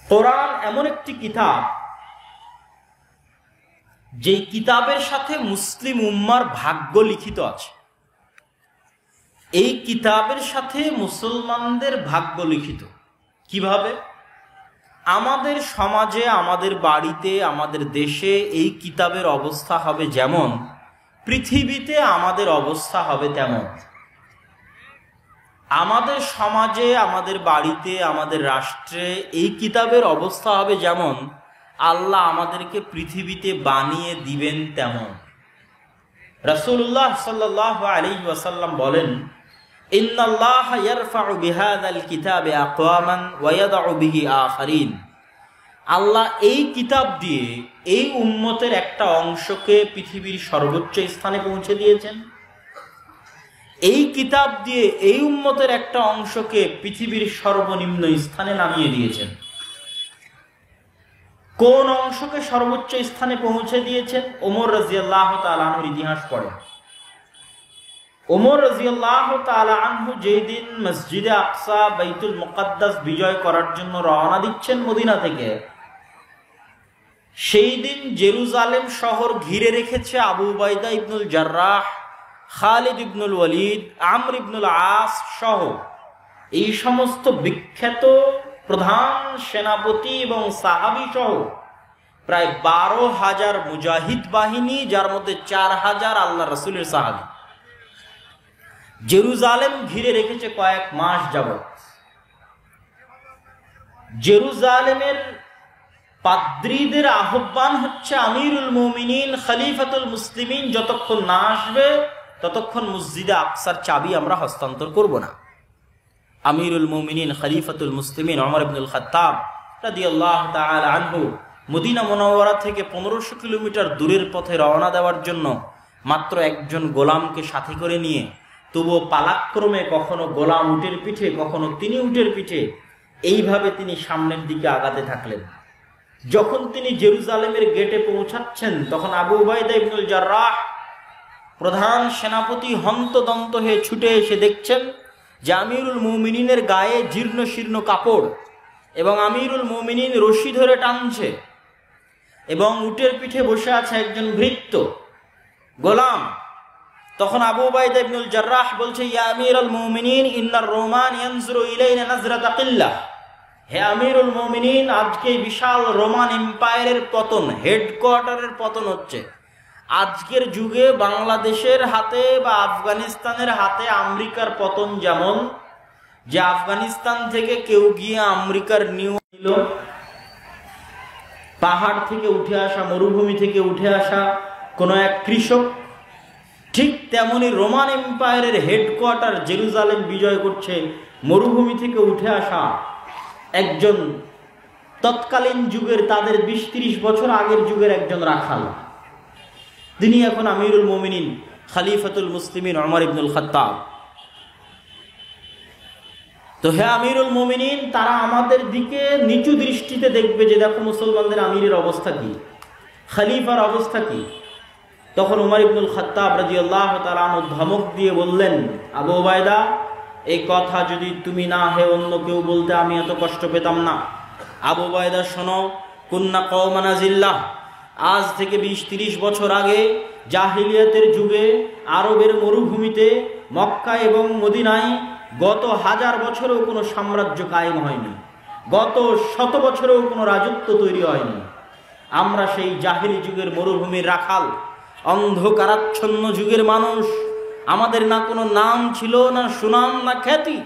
কোরআন এমন একটি কিতাব, যে কিতাবের সাথে মুসলিম উম্মার ভাগ্য লিখিত আছে। এই কিতাবের সাথে মুসলমানদের ভাগ্য লিখিত কিভাবে? আমাদের সমাজে, আমাদের বাড়িতে, আমাদের দেশে এই কিতাবের অবস্থা হবে যেমন, পৃথিবীতে আমাদের অবস্থা হবে তেমন। আমাদের সমাজে, আমাদের বাড়িতে, আমাদের রাষ্ট্রে এই কিতাবের অবস্থা হবে যেমন, আল্লাহ আমাদেরকে পৃথিবীতে বানিয়ে দিবেন তেমন। রাসূলুল্লাহ সাল্লাল্লাহু আলাইহি ওয়াসাল্লাম বলেন, ইন্নাল্লাহা ইয়ারফাউ বিহাযাল কিতাবি আকওয়ামান ওয়া ইয়াদউ বিহি আখারিন। আল্লাহ এই কিতাব দিয়ে এই উম্মতের একটা অংশকে পৃথিবীর সর্বোচ্চ স্থানে পৌঁছে দিয়েছেন, এই কিতাব দিয়ে এই উম্মতের একটা অংশকে পৃথিবীর সর্বনিম্ন স্থানে নামিয়ে দিয়েছেন। কোন অংশকে সর্বোচ্চ স্থানে পৌঁছে দিয়েছেন? ওমর রাদিয়াল্লাহু তাআলা আনহুর ইতিহাস পড়ে। ওমর রাদিয়াল্লাহু তাআলা আনহু যেই দিন মসজিদে আকসা, বাইতুল মুকাদ্দাস বিজয় করার জন্য রওনা দিচ্ছেন মদিনা থেকে, সেই দিন জেরুজালেম শহর ঘিরে রেখেছে আবু উবাইদা ইবনুল জাররাহ, খালিদ ইবনুল ওয়ালিদ, আমর ইবনুল আস সহ এই সমস্ত বিখ্যাত প্রধান সেনাপতি এবং সাহাবী সহ প্রায় 12,000 মুজাহিদ বাহিনী, যার মধ্যে 4,000 আল্লাহ রাসূলের সাহাবী জেরুজালেম ঘিরে রেখেছে কয়েক মাস যাবত। জেরুজালেমের পাদ্রীদের আহ্বান হচ্ছে, আমিরুল মুমিনিন খলিফাতুল মুসলিমিন যতক্ষণ না আসবে ততক্ষণ মসজিদে আকসার চাবি আমরা হস্তান্তর করব না। আমিরুল মুমিনিন খলিফাতুল মুসলিমিন ওমর ইবনুল খাত্তাব রাদিয়াল্লাহু তাআলা আনহু মদিনা মুনাওয়ারা থেকে 1500 কিলোমিটার দূরের পথে রওনা দেওয়ার জন্য মাত্র একজন গোলামকে সাথে করে নিয়ে, তবুও পালাক্রমে কখনো গোলাম উটের পিঠে, কখনো তিনি উটের পিঠে, এইভাবে তিনি সামনের দিকে আগাতে থাকলেন। যখন তিনি জেরুজালেমের গেটে পৌঁছাচ্ছেন, তখন আবু উবাইদা ইবনুল জাররাহ প্রধান সেনাপতি হন্তদন্ত হয়ে ছুটে এসে দেখছেন যে আমিরুল মুমিনিনের গায়ে জীর্ণ শীর্ণ কাপড়, এবং আমিরুল মুমিনিন রশি ধরে টানছে, এবং উটের পিঠে বসে আছে একজন ভৃত্য গোলাম। তখন আবু উবাইদা ইবনুল জাররাহ বলছে, ইয়া আমিরুল মুমিনিন ইন্নার রোমান ইয়ানজুরু ইলাইনা নাজরাতা কিল্লাহ। হে আমিরুল মুমিনিন, আজকে বিশাল রোমান এম্পায়ারের পতন, হেডকোয়ার্টারের পতন হচ্ছে। আজকের যুগে বাংলাদেশের হাতে বা আফগানিস্তানের হাতে আমেরিকার পতন যেমন, যে আফগানিস্তান থেকে কেউ গিয়ে আমেরিকার নিউ নিল, পাহাড় থেকে উঠে আসা, মরুভূমি থেকে উঠে আসা কোনো এক কৃষক, ঠিক তেমনি রোমান এম্পায়ারের হেডকোয়ার্টার জেরুজালেম বিজয় করছে মরুভূমি থেকে উঠে আসা একজন তৎকালীন যুগের, তাদের 20-30 বছর আগের যুগের একজন রাখাল। তিনি এখন আমিরুল মুমিনিন খলিফাতুল মুসলিমিন ওমর ইবনুল খাত্তাব। তো হে আমিরুল মুমিনিন, তারা আমাদের দিকে নিচু দৃষ্টিতে দেখবে যে দেখো মুসলমানদের আমিরের অবস্থা কি, খলিফার অবস্থা কি। তখন ওমর ইবনুল খাত্তাব রাদিয়াল্লাহু তাআলা আনহু ধমক দিয়ে বললেন, আবু উবাইদা, এই কথা যদি তুমি না হে অন্য কেউ বলতে আমি এত কষ্ট পেতাম না। আবু উবাইদা শোনো, কুন্না কওমান আযিল্লাহ, আজ থেকে 20-30 বছর আগে জাহিলিয়াতের যুগে আরবের মরুভূমিতে মক্কা এবং মদিনায় গত 1000 বছরেও কোনো সাম্রাজ্য কায়েম হয়নি, গত 100 বছরেও কোনো রাজত্ব তৈরি হয়নি। আমরা সেই জাহিলি যুগের মরুভূমির রাখাল, অন্ধকারাচ্ছন্ন যুগের মানুষ। আমাদের না কোনো নাম ছিল, না সুনাম, না খ্যাতি,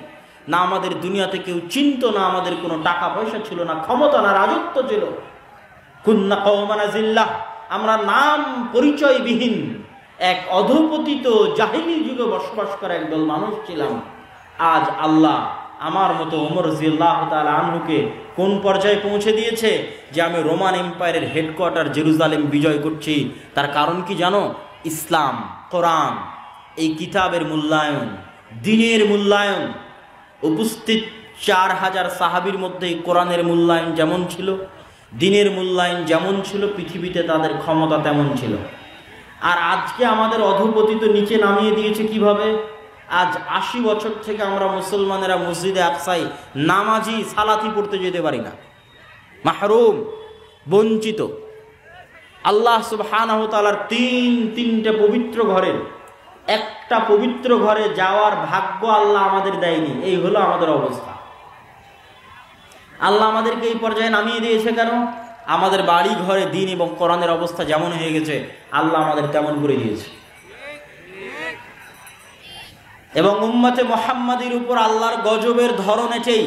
না আমাদের দুনিয়াতে কেউ চিনত, না আমাদের কোনো টাকা পয়সা ছিল, না ক্ষমতা, না রাজত্ব ছিল। কুন্না কওমান আযিল্লাহ, আমরা নাম পরিচয়বিহীন এক অধপতিত জাহিলি যুগে বসবাস করা একদল মানুষ ছিলাম। আজ আল্লাহ আমার মতো ওমর রাদিয়াল্লাহু তাআলা আনহুকে কোন পর্যায়ে পৌঁছে দিয়েছে যে আমি রোমান এম্পায়ারের হেডকোয়ার্টার জেরুজালেম বিজয় করছি। তার কারণ কি জানো? ইসলাম, কোরআন, এই কিতাবের মূল্যায়ন, দ্বীনের মূল্যায়ন। উপস্থিত 4000 সাহাবীর মধ্যে কোরআনের মূল্যায়ন যেমন ছিল, দ্বীনের মূল্যায়ন যেমন ছিল, পৃথিবীতে তাদের ক্ষমতা তেমন ছিল। আর আজকে আমাদের অধপতিত নিচে নামিয়ে দিয়েছে কিভাবে? আজ 80 বছর থেকে আমরা মুসলমানেরা মসজিদে আকসায় নামাজি সালাতি পড়তে যেতে পারি না। মাহরুম, বঞ্চিত। আল্লাহ সুবহানাহু ওয়া তাআলার তিনটে পবিত্র ঘরের একটা পবিত্র ঘরে যাওয়ার ভাগ্য আল্লাহ আমাদের দেয়নি। এই হলো আমাদের অবস্থা। আল্লাহ আমাদেরকে এই পর্যায়ে নামিয়ে দিয়েছে কেন? আমাদের বাড়ি ঘরে দিন এবং কোরআনের অবস্থা যেমন হয়ে গেছে, আল্লাহ আমাদের তেমন করে দিয়েছে। এবং উম্মতে মুহাম্মাদির উপর আল্লাহর গজবের ধরন এটাই।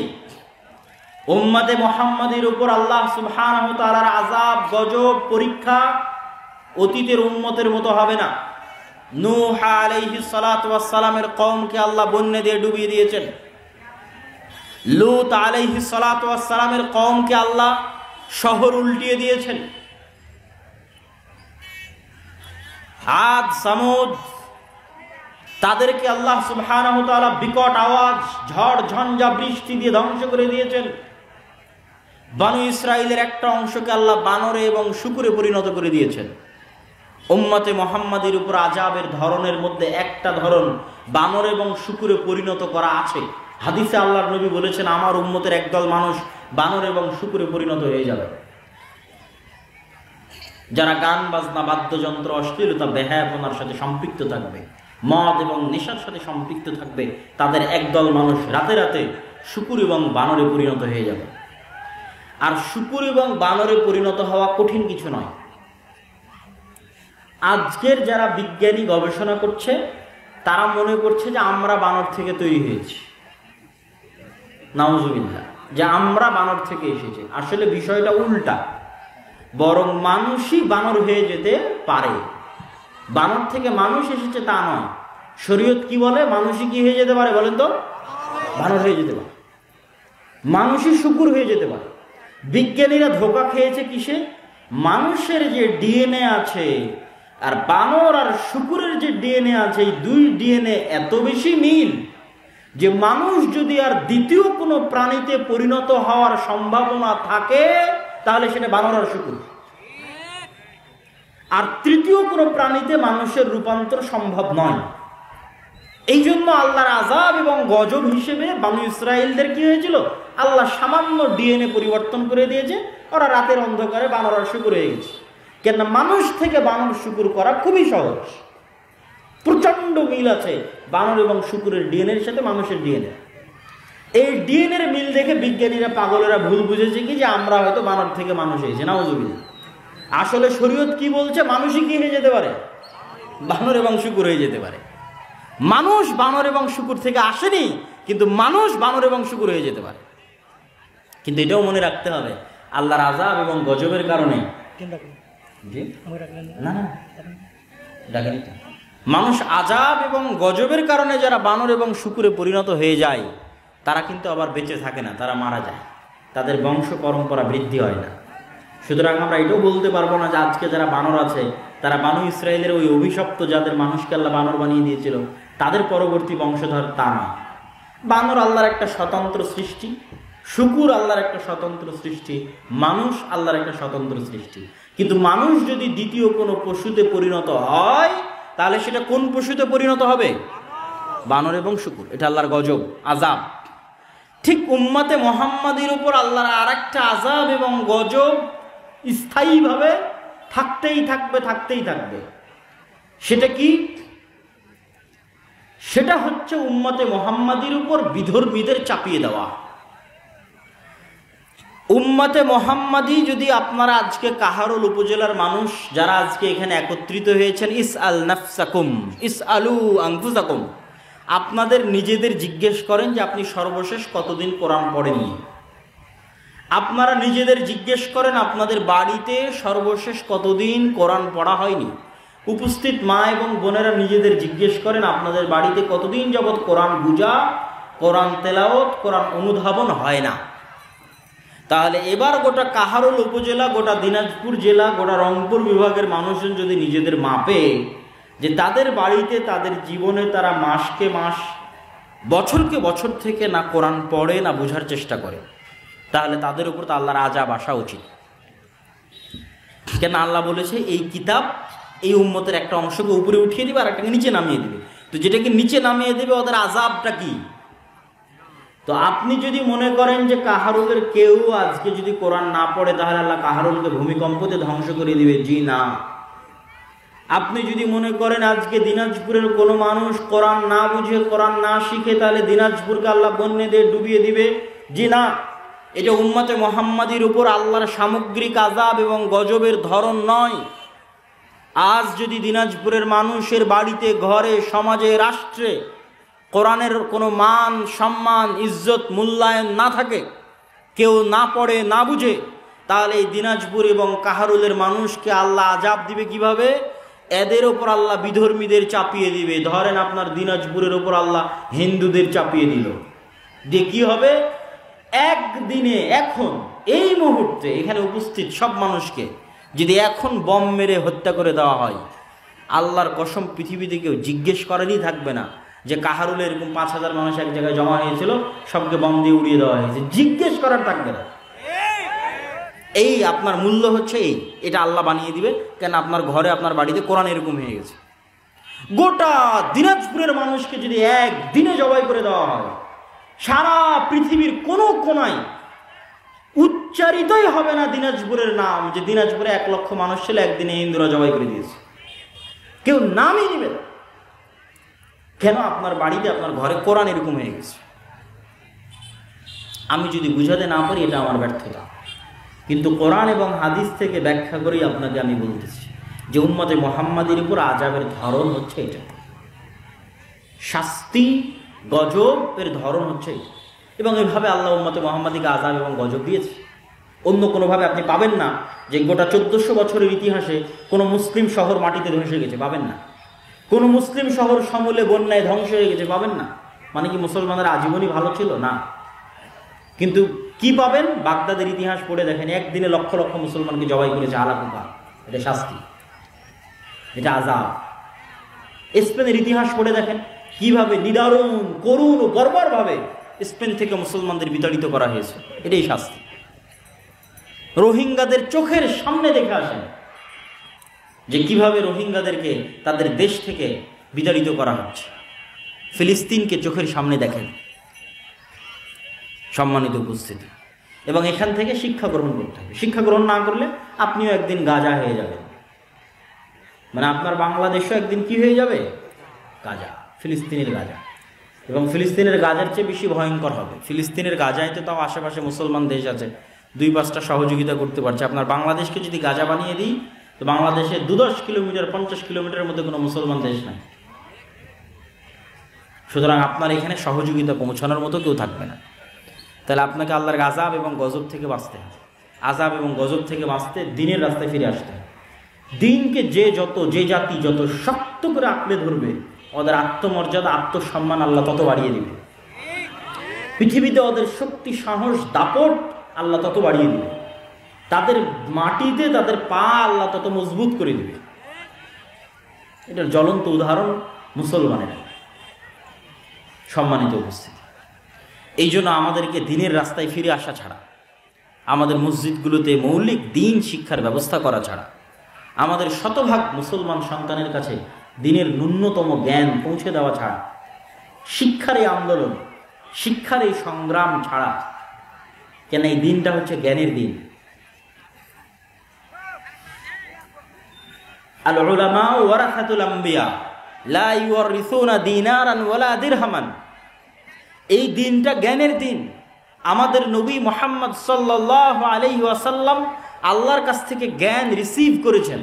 উম্মতে মুহাম্মাদির উপর আল্লাহ সুবহানাহু ওয়া তাআলার আযাব, গজব, পরীক্ষা অতীতের উম্মতের মতো হবে না। নূহ আলাইহিস সালাতু ওয়াস সালামের কওমকে আল্লাহ বন্যা দিয়ে ডুবিয়ে দিয়েছেন। লূত আলাইহিস সালাতু ওয়াস সালামের কওমকে আল্লাহ শহর উল্টিয়ে দিয়েছেন। আদ, সামুদ, তাদেরকে আল্লাহ সুবহানাহু ওয়া তাআলা বিকট আওয়াজ, ঝড় ঝঞ্ঝা, বৃষ্টি দিয়ে ধ্বংস করে দিয়েছেন। বনু ইসরাইলের একটা অংশকে আল্লাহ বানরে এবং শূকরে পরিণত করে দিয়েছেন। উম্মতে মুহাম্মাদির উপর আযাবের ধরনের মধ্যে একটা ধরন বানর এবং শূকরে পরিণত করা আছে। হাদিসে আল্লাহর নবী বলেছেন, আমার উম্মতের একদল মানুষ বানর এবং শূকরে পরিণত হয়ে যাবে। যারা গান বাজনা, বাদ্যযন্ত্র, অশ্লীলতা, বেহায়াপনার সাথে সম্পৃক্ত থাকবে, মদ এবং নেশার সাথে সম্পৃক্ত থাকবে, তাদের একদল মানুষ রাতে রাতে শূকর এবং বানরে পরিণত হয়ে যাবে। আর শূকর এবং বানরে পরিণত হওয়া কঠিন কিছু নয়। আজকের যারা বিজ্ঞানী গবেষণা করছে, তারা মনে করছে যে আমরা বানর থেকে তৈরি হয়েছি। নাউজুবিল্লাহ, যে আমরা বানর থেকে এসেছি। আসলে বিষয়টা উল্টা, বরং মানুষই বানর হয়ে যেতে পারে। বানর থেকে মানুষ এসেছে তা নয়। শরীয়ত কি বলে? মানুষই কি হয়ে যেতে পারে বলেন তো? বানর হয়ে যেতে পারে, মানুষই শূকর হয়ে যেতে পারে। বিজ্ঞানীরা ধোঁকা খেয়েছে কিসে? মানুষের যে ডিএনএ আছে আর বানর আর শূকরের যে ডিএনএ আছে, এই দুই ডিএনএ এত বেশি মিল যে মানুষ যদি আর দ্বিতীয় কোনো প্রাণীতে পরিণত হওয়ার সম্ভাবনা থাকে, তাহলে সেটা বানর আর শূকর। আর তৃতীয় কোনো প্রাণীতে মানুষের রূপান্তর সম্ভব নয়। এই জন্য আল্লাহর আযাব এবং গজব হিসেবে বনু ইসরাইলদের কি হয়েছিল? আল্লাহ সামান্য ডিএনএ পরিবর্তন করে দিয়েছে, ওরা রাতের অন্ধকারে বানর আর শূকর হয়ে গেছে। কেন? মানুষ থেকে বানর শূকর করা খুবই সহজ। প্রচন্ড মিল আছে বানর এবং শূকরের ডিএনএর সাথে মানুষের ডিএনএ। এই ডিএনএর মিল দেখে বিজ্ঞানীরা, পাগলেরা ভুল বুঝেছে কি যে আমরা হয়তো বানর থেকে মানুষ হয়েছে। নাউজুবিল্লাহ। আসলে শরীয়ত কি বলছে? মানুষই কি হয়ে যেতে পারে? বানর এবং শূকর হয়ে যেতে পারে। মানুষ বানর এবং শূকর থেকে আসেনি, কিন্তু মানুষ বানর এবং শূকর হয়ে যেতে পারে। কিন্তু এটাও মনে রাখতে হবে, আল্লাহর আযাব এবং গজবের কারণে মানুষ আযাব এবং গজবের কারণে যারা বানর এবং শূকরে পরিণত হয়ে যায়, তারা কিন্তু আবার বেঁচে থাকে না, তারা মারা যায়, তাদের বংশ পরম্পরা বৃদ্ধি হয় না। সুতরাং আমরা এটাও বলতে পারবো না যে আজকে যারা বানর আছে তারা বনু ইসরাইলের ওই অভিশপ্ত, যাদের মানুষকে আল্লাহ বানর বানিয়ে দিয়েছিল, তাদের পরবর্তী বংশধর, তা না। বানর আল্লাহর একটা স্বতন্ত্র সৃষ্টি, শূকর আল্লাহর একটা স্বতন্ত্র সৃষ্টি, মানুষ আল্লাহর একটা স্বতন্ত্র সৃষ্টি। কিন্তু মানুষ যদি দ্বিতীয় কোনো পশুতে পরিণত হয়, তাহলে সেটা কোন পশুতে পরিণত হবে? বানর এবং শূকর। এটা আল্লাহর গজব, আযাব। ঠিক উম্মতে মুহাম্মাদির উপর আল্লাহর আর একটা আযাব এবং গজব স্থায়ীভাবে থাকতেই থাকবে, থাকতেই থাকবে। সেটা কি? সেটা হচ্ছে উম্মতে মুহাম্মাদির উপর বিধর্মীদের চাপিয়ে দেওয়া। উম্মতে মুহাম্মাদি যদি আপনারা আজকে কাহারোল উপজেলার মানুষ যারা আজকে এখানে একত্রিত হয়েছেন, ইসআল নাফসাকুম ইসআলু আনফুসাকুম, আপনাদের নিজেদের জিজ্ঞেস করেন যে আপনি সর্বশেষ কতদিন কোরআন পড়েননি। আপনারা নিজেদের জিজ্ঞেস করেন আপনাদের বাড়িতে সর্বশেষ কতদিন কোরআন পড়া হয়নি। উপস্থিত মা এবং বোনেরা নিজেদের জিজ্ঞেস করেন আপনাদের বাড়িতে কতদিন যাবৎ কোরআন বুঝা, কোরআন তেলাওয়াত, কোরআন অনুধাবন হয় না। তাহলে এবার গোটা কাহারোল উপজেলা, গোটা দিনাজপুর জেলা, গোটা রংপুর বিভাগের মানুষজন যদি নিজেদের মাপে যে তাদের বাড়িতে তাদের জীবনে তারা মাসকে মাস, বছরকে বছর থেকে না কোরআন পড়ে না বোঝার চেষ্টা করে, তাহলে তাদের উপর তো আল্লাহর আযাব আসা উচিত। কেন? আল্লাহ বলেছে এই কিতাব এই উম্মতের একটা অংশকে উপরে উঠিয়ে দিবে আর একটাকে নিচে নামিয়ে দিবে। তো যেটাকে নিচে নামিয়ে দেবে ওদের আযাবটা কি? তো আপনি যদি মনে করেন যে কাহারুলের কেউ আজকে যদি কোরআন না পড়ে তাহলে আল্লাহ কাহারুলকে ভূমিকম্পতে ধ্বংস করে দিবে, জি না। আপনি যদি মনে করেন আজকে দিনাজপুরের কোনো মানুষ কোরআন না বুঝে, কোরআন না শিখে, তাহলে দিনাজপুরকে আল্লাহ বন্যে দিয়ে ডুবিয়ে দিবে, জি না। এটা উম্মতে মুহাম্মাদির উপর আল্লাহর সামগ্রিক আযাব এবং গজবের ধরন নয়। আজ যদি দিনাজপুরের মানুষের বাড়িতে, ঘরে, সমাজে, রাষ্ট্রে কোরআনের কোনো মান, সম্মান, ইজ্জত, মূল্যায়ন না থাকে, কেউ না পড়ে, না বুঝে, তাহলে এই দিনাজপুর এবং কাহারুলের মানুষকে আল্লাহ আযাব দিবে কিভাবে? এদের ওপর আল্লাহ বিধর্মীদের চাপিয়ে দিবে। ধরেন আপনার দিনাজপুরের ওপর আল্লাহ হিন্দুদের চাপিয়ে দিল, দিয়ে কি হবে? একদিনে, এখন এই মুহূর্তে এখানে উপস্থিত সব মানুষকে যদি এখন বম মেরে হত্যা করে দেওয়া হয়, আল্লাহর কসম পৃথিবীতে কেউ জিজ্ঞেস করেনই থাকবে না যে কাহারুলে এরকম 5,000 মানুষ এক জায়গায় জমা হয়েছিল, সবকে বম দিয়ে উড়িয়ে দেওয়া হয়েছে, জিজ্ঞেস করার থাকবে না। এই আপনার মূল্য হচ্ছে এটা আল্লাহ বানিয়ে দিবে। কেন? আপনার ঘরে, আপনার বাড়িতে কোরআন এরকম হয়ে গেছে। গোটা দিনাজপুরের মানুষকে যদি একদিনে জবাই করে দেওয়া হয়, সারা পৃথিবীর কোনো কোনায় উচ্চারিতই হবে না দিনাজপুরের নাম, যে দিনাজপুরে 1 লক্ষ মানুষ ছিল, একদিনে হিন্দুরা জবাই করে দিয়েছে, কেউ নামই নিবে না। কেন? আপনার বাড়িতে, আপনার ঘরে কোরআন এরকম হয়ে গেছে। আমি যদি বুঝাতে না পারি, এটা আমার ব্যর্থতা। কিন্তু কোরআন এবং হাদিস থেকে ব্যাখ্যা করেই আপনাকে আমি বলতেছি যে উম্মতে মুহাম্মাদির উপর আযাবের ধরন হচ্ছে এটা, শাস্তি, গজবের ধরন হচ্ছে এটা। এবং এইভাবে আল্লাহ উম্মতে মুহাম্মাদিকে আযাব এবং গজব দিয়েছে। অন্য কোনোভাবে আপনি পাবেন না যে গোটা 1400 বছরের ইতিহাসে কোনো মুসলিম শহর মাটিতে ধসে গেছে, পাবেন না। কোনো মুসলিম শহর সমূলে বন্যায় ধ্বংস হয়ে গেছে, পাবেন না। মানে কি মুসলমানদের আজীবনই ভালো ছিল? না। কিন্তু কি পাবেন? বাগদাদের ইতিহাস পড়ে দেখেন, একদিনে লক্ষ লক্ষ মুসলমানকে জবাই করেছে আলাকুকা। এটা শাস্তি, এটা আযাব। স্পেনের ইতিহাস পড়ে দেখেন কিভাবে নিদারুণ, করুণ ও বর্বরভাবে স্পেন থেকে মুসলমানদের বিতাড়িত করা হয়েছে, এটাই শাস্তি। রোহিঙ্গাদের চোখের সামনে দেখে আসেন যে কিভাবে রোহিঙ্গাদেরকে তাদের দেশ থেকে বিতাড়িত করা হচ্ছে। ফিলিস্তিনকে চোখের সামনে দেখেন, সম্মানিত উপস্থিতি। এবং এখান থেকে শিক্ষা গ্রহণ করতে হবে। শিক্ষা গ্রহণ না করলে আপনিও একদিন গাজা হয়ে যাবেন। মানে আপনার বাংলাদেশও একদিন কি হয়ে যাবে? গাজা, ফিলিস্তিনের গাজা। এবং ফিলিস্তিনের গাজার চেয়ে বেশি ভয়ঙ্কর হবে। ফিলিস্তিনের গাজায় তো তাও আশেপাশে মুসলমান দেশ আছে, 2-5টা সহযোগিতা করতে পারছে। আপনার বাংলাদেশকে যদি গাজা বানিয়ে দিই, তো বাংলাদেশে 2-10 কিলোমিটার, 50 কিলোমিটারের মধ্যে কোনো মুসলমান দেশ নাই। সুতরাং আপনার এখানে সহযোগিতা পৌঁছানোর মতো কেউ থাকবে না। তাহলে আপনাকে আল্লাহর আযাব এবং গজব থেকে বাঁচতে হবে। আযাব এবং গজব থেকে বাঁচতে দিনের রাস্তায় ফিরে আসতে হবে। দিনকে যে জাতি যত শক্ত করে আঁকড়ে ধরবে, ওদের আত্মমর্যাদা, আত্মসম্মান আল্লাহ তত বাড়িয়ে দিবে। পৃথিবীতে ওদের শক্তি, সাহস, দাপট আল্লাহ তত বাড়িয়ে দিবে। তাদের মাটিতে তাদের পা আল্লাহ তত মজবুত করে দিবে। এটার জ্বলন্ত উদাহরণ মুসলমানেরা। সম্মানিত উপস্থিতি, এই জন্য আমাদেরকে দিনের রাস্তায় ফিরে আসা ছাড়া, আমাদের মসজিদগুলোতে মৌলিক দিন শিক্ষার ব্যবস্থা করা ছাড়া, আমাদের শতভাগ মুসলমান সন্তানের কাছে দিনের ন্যূনতম জ্ঞান পৌঁছে দেওয়া ছাড়া, শিক্ষার এই আন্দোলন, শিক্ষার এই সংগ্রাম ছাড়া, কেন এই দিনটা হচ্ছে জ্ঞানের দিন। আল উলামা ওয়ারাসাতুল আম্বিয়া লা ইউরিসুনা দিনারান ওয়ালা দিরহামান। এই দিনটা জ্ঞানের দিন। আমাদের নবী মুহাম্মদ সাল্লাল্লাহু আলাইহি ওয়াসাল্লাম আল্লাহর কাছ থেকে জ্ঞান রিসিভ করেছেন।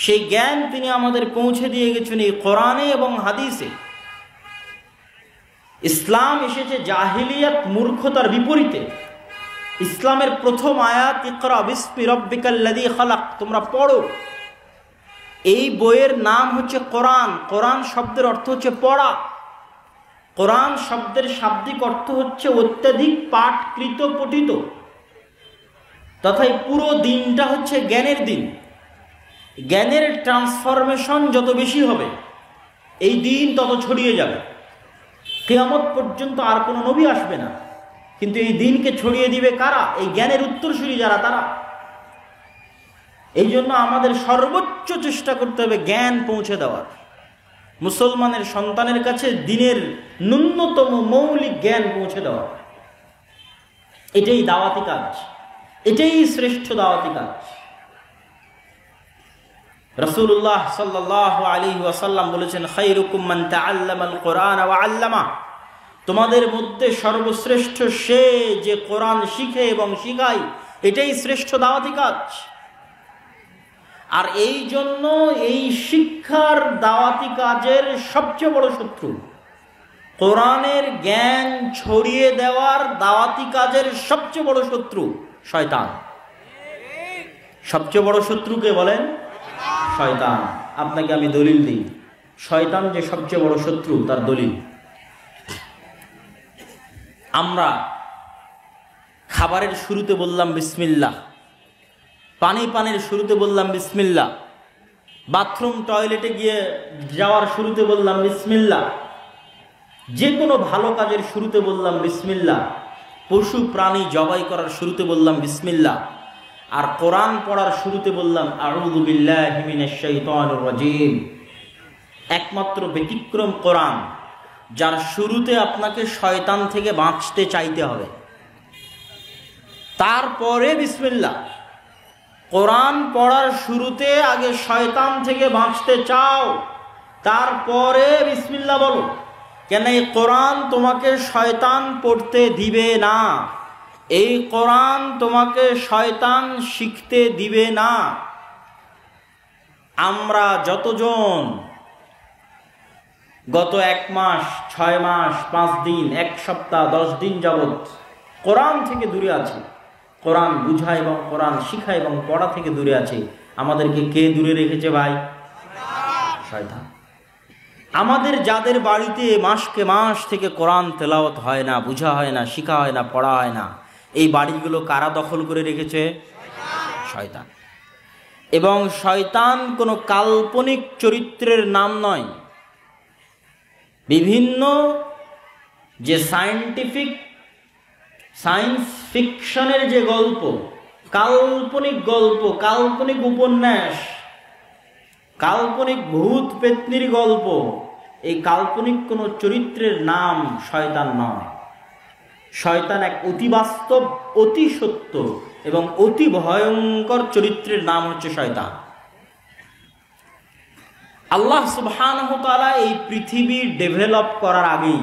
সেই জ্ঞান তিনি আমাদের পৌঁছে দিয়ে গেছেন এই কোরআনে এবং হাদিসে। ইসলাম এসেছে জাহিলিয়াত, মূর্খতার বিপরীতে। ইসলামের প্রথম আয়াত ইকরা বিসমি রাব্বিকাল্লাযী খালাক, তোমরা পড়ো। এই বইয়ের নাম হচ্ছে কোরআন। কোরআন শব্দের অর্থ হচ্ছে পড়া। কোরআন শব্দের শাব্দিক অর্থ হচ্ছে অত্যাধিক পাঠকৃত, পঠিত। তথায় পুরো দিনটা হচ্ছে জ্ঞানের দিন। জ্ঞানের ট্রান্সফরমেশন যত বেশি হবে, এই দিন তত ছড়িয়ে যাবে। কিয়ামত পর্যন্ত আর কোনো নবী আসবে না, কিন্তু এই দিনকে ছড়িয়ে দিবে কারা? এই জ্ঞানের উত্তরসূরি যারা, তারা। এই জন্য আমাদের সর্বোচ্চ চেষ্টা করতে হবে জ্ঞান পৌঁছে দেওয়ার। মুসলমানের সন্তানের কাছে দ্বীনের ন্যূনতম মৌলিক জ্ঞান পৌঁছে দেওয়া। এটাই দাওয়াতি কাজ, এটাই শ্রেষ্ঠ দাওয়াতি কাজ। রাসূলুল্লাহ সাল্লাল্লাহু আলাইহি ওয়াসাল্লাম বলেছেন, খায়রুকুম মান তাআল্লামাল কুরআন ওয়া আল্লামা, তোমাদের মধ্যে সর্বশ্রেষ্ঠ সে যে কোরআন শিখে এবং শিখায়। এটাই শ্রেষ্ঠ দাওয়াতি কাজ। আর এই জন্য এই শিক্ষার দাওয়াতি কাজের সবচেয়ে বড় শত্রু, কোরআনের জ্ঞান ছড়িয়ে দেওয়ার দাওয়াতি কাজের সবচেয়ে বড় শত্রু শয়তান। সবচেয়ে বড় শত্রুকে বলেন শয়তান। আপনাকে আমি দলিল দিই, শয়তান যে সবচেয়ে বড় শত্রু তার দলিল। আমরা খাবারের শুরুতে বললাম বিসমিল্লাহ, পানির শুরুতে বললাম বিসমিল্লাহ, বাথরুম টয়লেটে গিয়ে যাওয়ার শুরুতে বললাম বিসমিল্লাহ, যে কোনো ভালো কাজের শুরুতে বললাম বিসমিল্লাহ, পশু প্রাণী জবাই করার শুরুতে বললাম বিসমিল্লাহ, আর কোরআন পড়ার শুরুতে বললাম আউযু বিল্লাহি মিনাশ শাইতানির রাজিম। একমাত্র ব্যতিক্রম কোরআন, যার শুরুতে আপনাকে শয়তান থেকে বাঁচতে চাইতে হবে, তারপরে বিসমিল্লাহ। কোরআন পড়ার শুরুতে আগে শয়তান থেকে বাঁচতে চাও, তারপরে বিসমিল্লাহ বলো। কেন? এই কোরআন তোমাকে শয়তান পড়তে দিবে না, এই কোরআন তোমাকে শয়তান শিখতে দিবে না। আমরা যতজন গত 1 মাস, 6 মাস, 5 দিন, 1 সপ্তাহ, 10 দিন যাবৎ কোরআন থেকে দূরে আছি, কোরআন বুঝা এবং কোরআন শিখা এবং পড়া থেকে দূরে আছে, আমাদেরকে কে দূরে রেখেছে ভাই? শয়তান। আমাদের যাদের বাড়িতে মাসকে মাস থেকে কোরআন তেলাওয়াত হয় না, বুঝা হয় না, শিখা হয় না, পড়া হয় না, এই বাড়িগুলো কারা দখল করে রেখেছে? শয়তান। এবং শয়তান কোনো কাল্পনিক চরিত্রের নাম নয়। বিভিন্ন যে সায়েন্স ফিকশনের যে গল্প, কাল্পনিক গল্প, কাল্পনিক উপন্যাস, কাল্পনিক ভূত পেত্নির গল্প, এই কাল্পনিক কোনো চরিত্রের নাম শয়তান নয়। শয়তান এক অতি বাস্তব, অতি সত্য এবং অতি ভয়ঙ্কর চরিত্রের নাম হচ্ছে শয়তান। আল্লাহ সুবহানাহু ওয়া তাআলা এই পৃথিবী ডেভেলপ করার আগেই,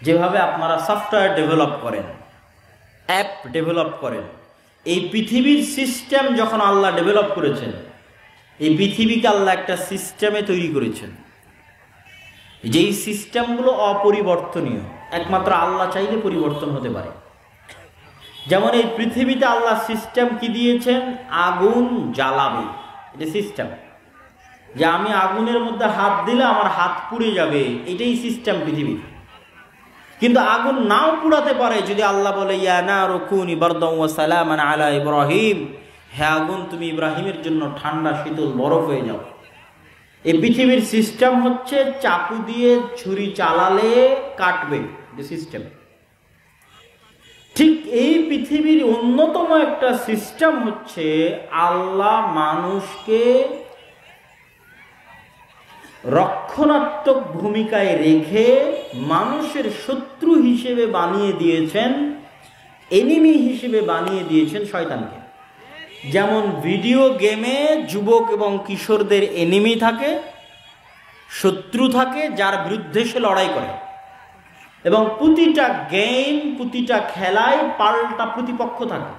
যেভাবে আপনারা সফটওয়্যার ডেভেলপ করেন, অ্যাপ ডেভেলপ করেন, এই পৃথিবীর সিস্টেম যখন আল্লাহ ডেভেলপ করেছেন, এই পৃথিবীকে আল্লাহ একটা সিস্টেমে তৈরি করেছেন, যেই সিস্টেমগুলো অপরিবর্তনীয়, একমাত্র আল্লাহ চাইলে পরিবর্তন হতে পারে। যেমন এই পৃথিবীতে আল্লাহ সিস্টেম কি দিয়েছেন? আগুন জ্বালাবে, এটা সিস্টেম। যে আমি আগুনের মধ্যে হাত দিলে আমার হাত পুড়ে যাবে, এটাই সিস্টেম পৃথিবী। কিন্তু আগুন নাও পুড়াতে পারে যদি আল্লাহ বলে ইয়া নারু কুনি বারদান ওয়া সালামান আলা ইব্রাহিম, হে আগুন তুমি ইব্রাহিমের জন্য ঠান্ডা শীতল বরফ হয়ে যাও। এই পৃথিবীর সিস্টেম হচ্ছে চাকু দিয়ে ছুরি চালালে কাটবে, এটা সিস্টেম। ঠিক এই পৃথিবীর অন্যতম একটা সিস্টেম হচ্ছে আল্লাহ মানুষকে রক্ষণাত্মক ভূমিকায় রেখে মানুষের শত্রু হিসেবে বানিয়ে দিয়েছেন, এনিমি হিসেবে বানিয়ে দিয়েছেন শয়তানকে। যেমন ভিডিও গেমে যুবক এবং কিশোরদের এনিমি থাকে, শত্রু থাকে, যার বিরুদ্ধে সে লড়াই করে, এবং প্রতিটা গেম, প্রতিটা খেলায় পাল্টা প্রতিপক্ষ থাকে।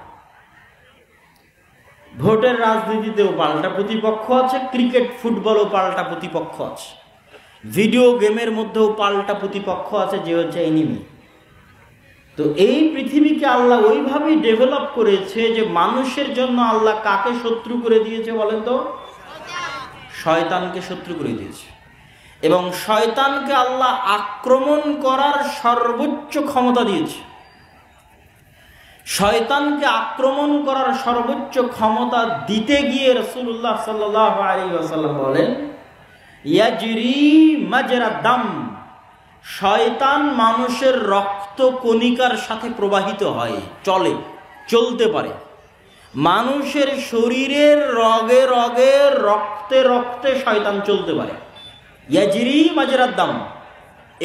ভোটের রাজনীতিতেও পাল্টা প্রতিপক্ষ আছে, ক্রিকেট ফুটবলও পাল্টা প্রতিপক্ষ আছে, ভিডিও গেমের মধ্যেও পাল্টা প্রতিপক্ষ আছে, যে হচ্ছে এনিমি। তো এই পৃথিবীকে আল্লাহ ওইভাবেই ডেভেলপ করেছে যে মানুষের জন্য আল্লাহ কাকে শত্রু করে দিয়েছে বলেন তো? শয়তানকে শত্রু করে দিয়েছে। এবং শয়তানকে আল্লাহ আক্রমণ করার সর্বোচ্চ ক্ষমতা দিয়েছে। শয়তানকে আক্রমণ করার সর্বোচ্চ ক্ষমতা দিতে গিয়ে রাসূলুল্লাহ সাল্লাল্লাহু আলাইহি ওয়াসাল্লাম বলেন, ইয়াজরি মাজরা দাম, শয়তান মানুষের রক্ত কণিকার সাথে প্রবাহিত হয়, চলতে পারে। মানুষের শরীরের রগে রগে, রক্তে রক্তে শয়তান চলতে পারে। ইয়াজরি মাজরাদ দাম,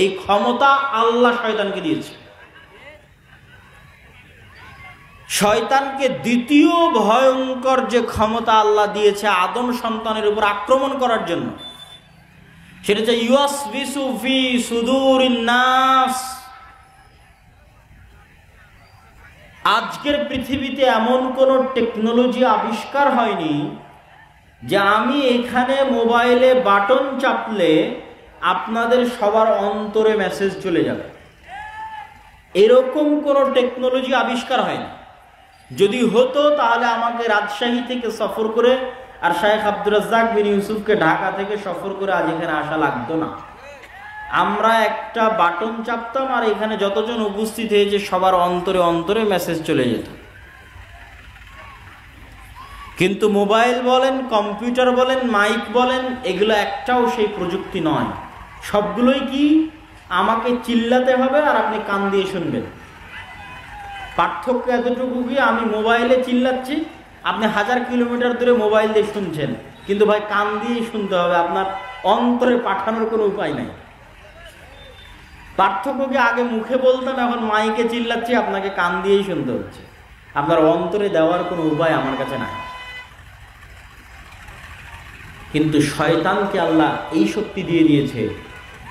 এই ক্ষমতা আল্লাহ শয়তানকে দিয়েছে। শয়তানকে দ্বিতীয় ভয়ঙ্কর যে ক্ষমতা আল্লাহ দিয়েছে আদম সন্তানের উপর আক্রমণ করার জন্য, সেটা হচ্ছে ইউয়াসবিসু ফি সুদুরিন নাস। আজকের পৃথিবীতে এমন কোন টেকনোলজি আবিষ্কার হয়নি যে আমি এখানে মোবাইলে বাটন চাপলে আপনাদের সবার অন্তরে মেসেজ চলে যাবে। এরকম কোন টেকনোলজি আবিষ্কার হয়নি। যদি হতো তাহলে আমাকে রাজশাহী থেকে সফর করে আর শায়েখ আব্দুর রাজ্জাক বিন ইউসুফকে ঢাকা থেকে সফর করে আজ এখানে আসা লাগতো না। আমরা একটা বাটন চাপতাম আর এখানে যতজন উপস্থিত হয়েছে সবার অন্তরে অন্তরে মেসেজ চলে যেত। কিন্তু মোবাইল বলেন, কম্পিউটার বলেন, মাইক বলেন, এগুলো একটাও সেই প্রযুক্তি নয়। সবগুলোই কি আমাকে চিল্লাতে হবে আর আপনি কান দিয়ে শুনবেন। পার্থক্য এতটুকু কি, আমি মোবাইলে চিল্লাচ্ছি, আপনি 1000 কিলোমিটার দূরে মোবাইল দিয়ে শুনছেন, কিন্তু ভাই কান দিয়ে শুনতে হবে, আপনার অন্তরে পাঠানোর কোনো উপায় নাই। পার্থক্য কি, আগে মুখে বলতাম, এখন মাইকে চিল্লাচ্ছি, আপনাকে কান দিয়েই শুনতে হচ্ছে। আপনার অন্তরে দেওয়ার কোনো উপায় আমার কাছে নাই। কিন্তু শয়তানকে আল্লাহ এই শক্তি দিয়ে দিয়েছে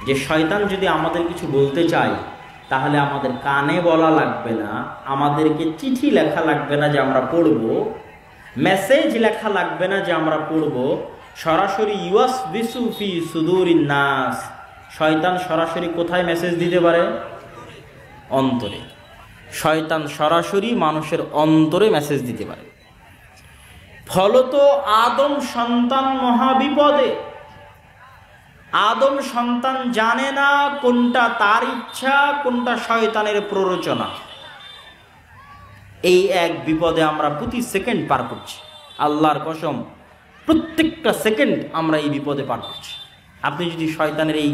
যে শয়তান যদি আমাদের কিছু বলতে চায় তাহলে আমাদের কানে বলা লাগবে না, আমাদেরকে চিঠি লেখা লাগবে না যে আমরা পড়ব, মেসেজ লেখা লাগবে না যে আমরা পড়ব, সরাসরি ইউয়াসবিসু ফি সুদুরিন নাস, শয়তান সরাসরি কোথায় মেসেজ দিতে পারে? অন্তরে। শয়তান সরাসরি মানুষের অন্তরে মেসেজ দিতে পারে। ফলত আদম সন্তান মহাবিপদে। আদম সন্তান জানে না কোনটা তার ইচ্ছা, কোনটা শয়তানের প্ররোচনা। এই এক বিপদে আমরা প্রতি সেকেন্ড পার করছি। আল্লাহর কসম, প্রত্যেকটা সেকেন্ড আমরা এই বিপদে পার করছি। আপনি যদি শয়তানের এই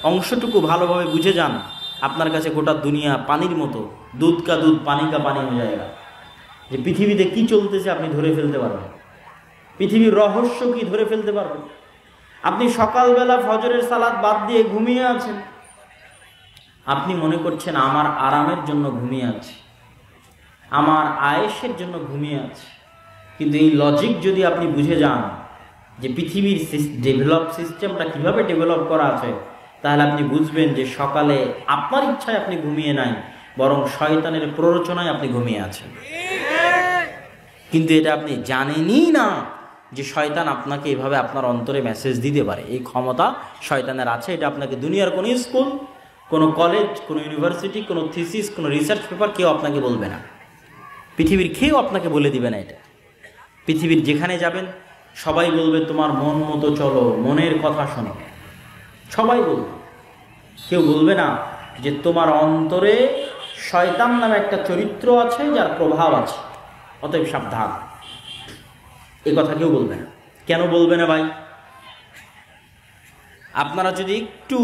অংশটুকু ভালোভাবে বুঝে যান, আপনার কাছে গোটা দুনিয়া পানির মতো, দুধ কা দুধ পানি কা পানি হয়ে যায়গা। যে পৃথিবীতে কি চলতেছে আপনি ধরে ফেলতে পারবেন, পৃথিবীর রহস্য কি ধরে ফেলতে পারবেন। আপনি সকালবেলা ফজরের সালাত বাদ দিয়ে ঘুমিয়ে আছেন, আপনি মনে করছেন আমার আরামের জন্য ঘুমিয়ে আছি, আমার আয়েশের জন্য ঘুমিয়ে আছি। কিন্তু এই লজিক যদি আপনি বুঝে যান যে পৃথিবীর ডেভেলপ সিস্টেমটা কিভাবে ডেভেলপ করা আছে, তাহলে আপনি বুঝবেন যে সকালে আপনার ইচ্ছায় আপনি ঘুমিয়ে নাই, বরং শয়তানের প্ররোচনায় আপনি ঘুমিয়ে আছেন। কিন্তু এটা আপনি জানেনই না যে শয়তান আপনাকে এভাবে আপনার অন্তরে মেসেজ দিতে পারে। এই ক্ষমতা শয়তানের আছে। এটা আপনাকে দুনিয়ার কোনো স্কুল, কোনো কলেজ, কোনো ইউনিভার্সিটি, কোনো থিসিস, কোনো রিসার্চ পেপার কেউ আপনাকে বলবে না। পৃথিবীর কেউ আপনাকে বলে দিবে না এটা। পৃথিবীর যেখানে যাবেন সবাই বলবে তোমার মন মতো চলো, মনের কথা শোনো, সবাই বলবে। কেউ বলবে না যে তোমার অন্তরে শয়তান নামে একটা চরিত্র আছে, যার প্রভাব আছে, অতএব সাবধান। এই কথা কেউ বলবে না। কেন বলবে না ভাই? আপনারা যদি একটু,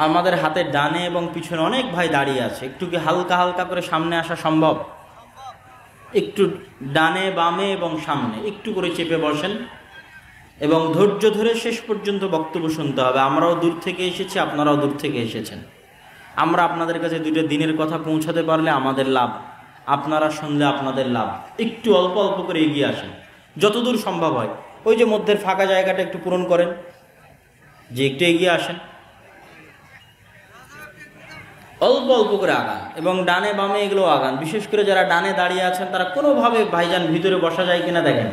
আমাদের হাতের ডানে এবং পিছনে অনেক ভাই দাঁড়িয়ে আছে, একটু কি হালকা হালকা করে সামনে আসা সম্ভব? একটু ডানে বামে এবং সামনে একটু করে চেপে বসেন এবং ধৈর্য ধরে শেষ পর্যন্ত বক্তব্য শুনতে হবে। আমরাও দূর থেকে এসেছি, আপনারাও দূর থেকে এসেছেন। আমরা আপনাদের কাছে দুইটা দিনের কথা পৌঁছাতে পারলে আমাদের লাভ, আপনারা শুনলে আপনাদের লাভ। একটু অল্প অল্প করে এগিয়ে আসেন যতদূর সম্ভব হয়। ওই যে মধ্যের ফাঁকা জায়গাটা একটু পূরণ করেন, যে একটু এগিয়ে আসেন, অল্প অল্প করে আগান এবং ডানে বামে এগুলো আগান। বিশেষ করে যারা ডানে দাঁড়িয়ে আছেন তারা কোনোভাবে ভাইজান ভিতরে বসা যায় কিনা দেখেন।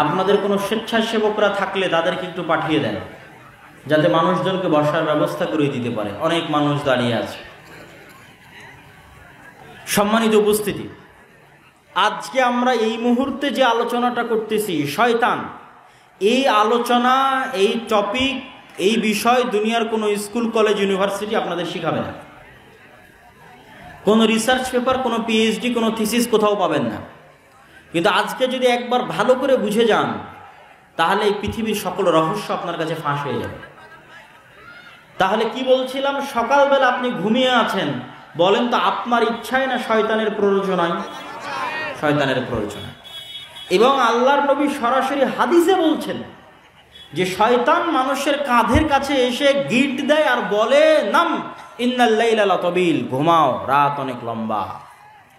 আপনাদের কোনো স্বেচ্ছাসেবকরা থাকলে তাদেরকে একটু পাঠিয়ে দেন, যাতে মানুষজনকে বসার ব্যবস্থা করে দিতে পারে। অনেক মানুষ দাঁড়িয়ে আছে। সম্মানিত উপস্থিতি, আজকে আমরা এই মুহূর্তে যে আলোচনাটা করতেছি শয়তান, এই আলোচনা, এই টপিক, এই বিষয় দুনিয়ার কোনো স্কুল, কলেজ, ইউনিভার্সিটি আপনাদের শিখাবে না। কোনো রিসার্চ পেপার, কোনো পিএইচডি, কোনো থিসিস কোথাও পাবেন না। কিন্তু আজকে যদি একবার ভালো করে বুঝে যান, তাহলে এই পৃথিবীর সকল রহস্য আপনার কাছে ফাঁস হয়ে যাবে। তাহলে কি বলছিলাম, সকালবেলা আপনি ঘুমিয়ে আছেন, বলেন তো আপনার ইচ্ছায় না শয়তানের প্ররোচনায়? শয়তানের প্ররোচনা। এবং আল্লাহর নবী সরাসরি হাদিসে বলছেন যে শয়তান মানুষের কাঁধের কাছে এসে গিট দেয় আর বলে, নাম ইন্নাল লাইলা লাতাবিল, ঘুমাও, রাত অনেক লম্বা,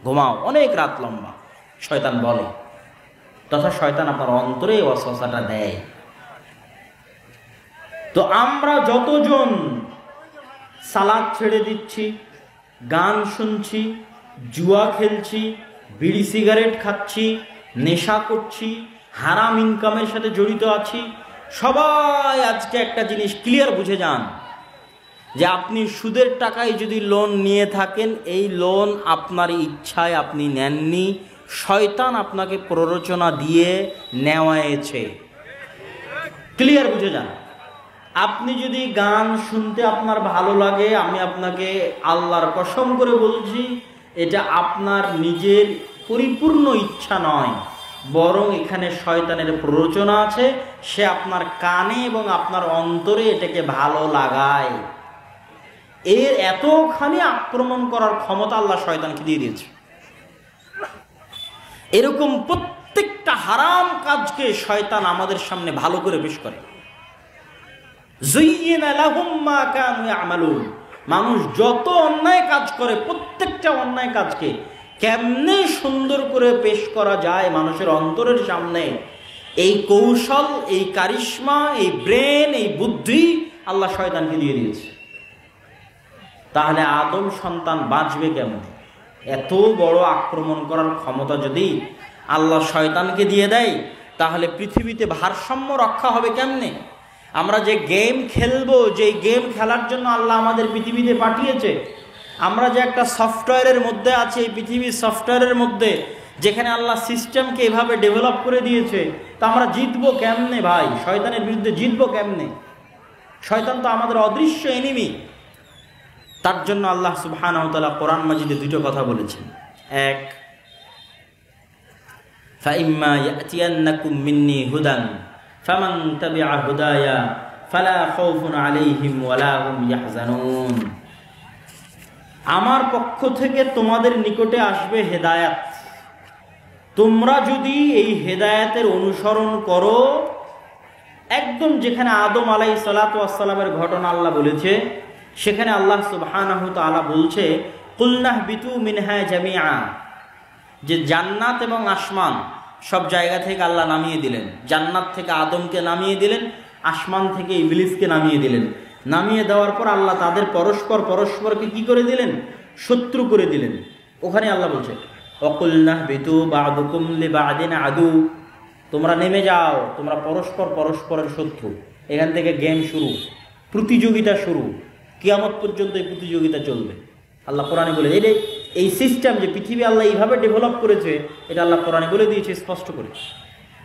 ঘুমাও, অনেক রাত লম্বা, শয়তান বলে। তথা শয়তান আপনার অন্তরে ওয়াসওয়াসাটা দেয়। তো আমরা যতজন সালাত ছেড়ে দিচ্ছি, গান শুনছি, জুয়া খেলছি, বিড়ি সিগারেট খাচ্ছি, নেশা করছি, হারাম ইনকামের সাথে জড়িত আছি, সবাই আজকে একটা জিনিস ক্লিয়ার বুঝে যান যে আপনি সুদের টাকায় যদি লোন নিয়ে থাকেন, এই লোন আপনার ইচ্ছায় আপনি নেননি, শয়তান আপনাকে প্ররোচনা দিয়ে নেওয়াইছে। ক্লিয়ার বুঝে যান। আপনি যদি গান শুনতে আপনার ভালো লাগে, আমি আপনাকে আল্লাহর কসম করে বলছি, এটা আপনার নিজের পরিপূর্ণ ইচ্ছা নয়, বরং এখানে শয়তানের প্ররোচনা আছে। সে আপনার কানে এবং আপনার অন্তরে এটাকে ভালো লাগায়। এর এতখানি আক্রমণ করার ক্ষমতা আল্লাহ শয়তানকে দিয়ে দিয়েছে। এরকম প্রত্যেকটা হারাম কাজকে শয়তান আমাদের সামনে ভালো করে পেশ করে। মানুষ যত অন্যায় কাজ করে, প্রত্যেকটা অন্যায় কাজকে কেমনে সুন্দর করে পেশ করা যায় মানুষের অন্তরের সামনে, এই কৌশল, এই কারিশমা, এই ব্রেন, এই বুদ্ধি আল্লাহ শয়তানকে দিয়ে দিয়েছে। তাহলে আদম সন্তান বাঁচবে কেমন? এত বড় আক্রমণ করার ক্ষমতা যদি আল্লাহ শয়তানকে দিয়ে দেয়, তাহলে পৃথিবীতে ভারসাম্য রক্ষা হবে কেমনে? আমরা যে গেম খেলবো, যে গেম খেলার জন্য আল্লাহ আমাদের পৃথিবীতে পাঠিয়েছে, আমরা যে একটা সফটওয়্যারের মধ্যে আছি, এই পৃথিবীর সফটওয়্যারের মধ্যে, যেখানে আল্লাহ সিস্টেমকে এভাবে ডেভেলপ করে দিয়েছে, তা আমরা জিতবো কেমনে ভাই? শয়তানের বিরুদ্ধে জিতবো কেমনে? শয়তান তো আমাদের অদৃশ্য এনিমি। তার জন্য আল্লাহ সুবহানাহু ওয়া তাআলা কোরআন মাজিদে দুটো কথা বলেছেন। এক, ফাইম্মা ইয়াতিয়ান্নাকুম মিন্নি হুদান ফামান তাবিআ হুদায়া ফালা খাউফুন আলাইহিম ওয়ালা হুম ইয়াহজানুন। আমার পক্ষ থেকে তোমাদের নিকটে আসবে হেদায়াত, তোমরা যদি এই হেদায়াতের অনুসরণ করো, একদম যেখানে আদম আলাইহিস সালাতু ওয়াস সালামের ঘটনা আল্লাহ বলেছে, সেখানে আল্লাহ সুবহানাহু ওয়া তাআলা বলছে, কুলনাহবিতু মিনহা জামিআ, যে জান্নাত এবং আসমান সব জায়গা থেকে আল্লাহ নামিয়ে দিলেন। জান্নাত থেকে আদমকে নামিয়ে দিলেন, আসমান থেকে ইবলিসকে নামিয়ে দিলেন। নামিয়ে দেওয়ার পর আল্লাহ তাদের পরস্পরকে কি করে দিলেন? শত্রু করে দিলেন। ওখানে আল্লাহ বলছে, ওয়াকুলনাহবিতু বা'দুকুম লিবা'দিন আদু, তোমরা নেমে যাও, তোমরা পরস্পরের শত্রু। এখান থেকে গেম শুরু, প্রতিযোগিতা শুরু, কিয়ামত পর্যন্ত এই প্রতিযোগিতা চলবে। আল্লাহ কোরআনে বলে, এই সিস্টেম যে পৃথিবী আল্লাহ এইভাবে ডেভেলপ করেছে, এটা আল্লাহ কোরআনে বলে দিয়েছে স্পষ্ট করে,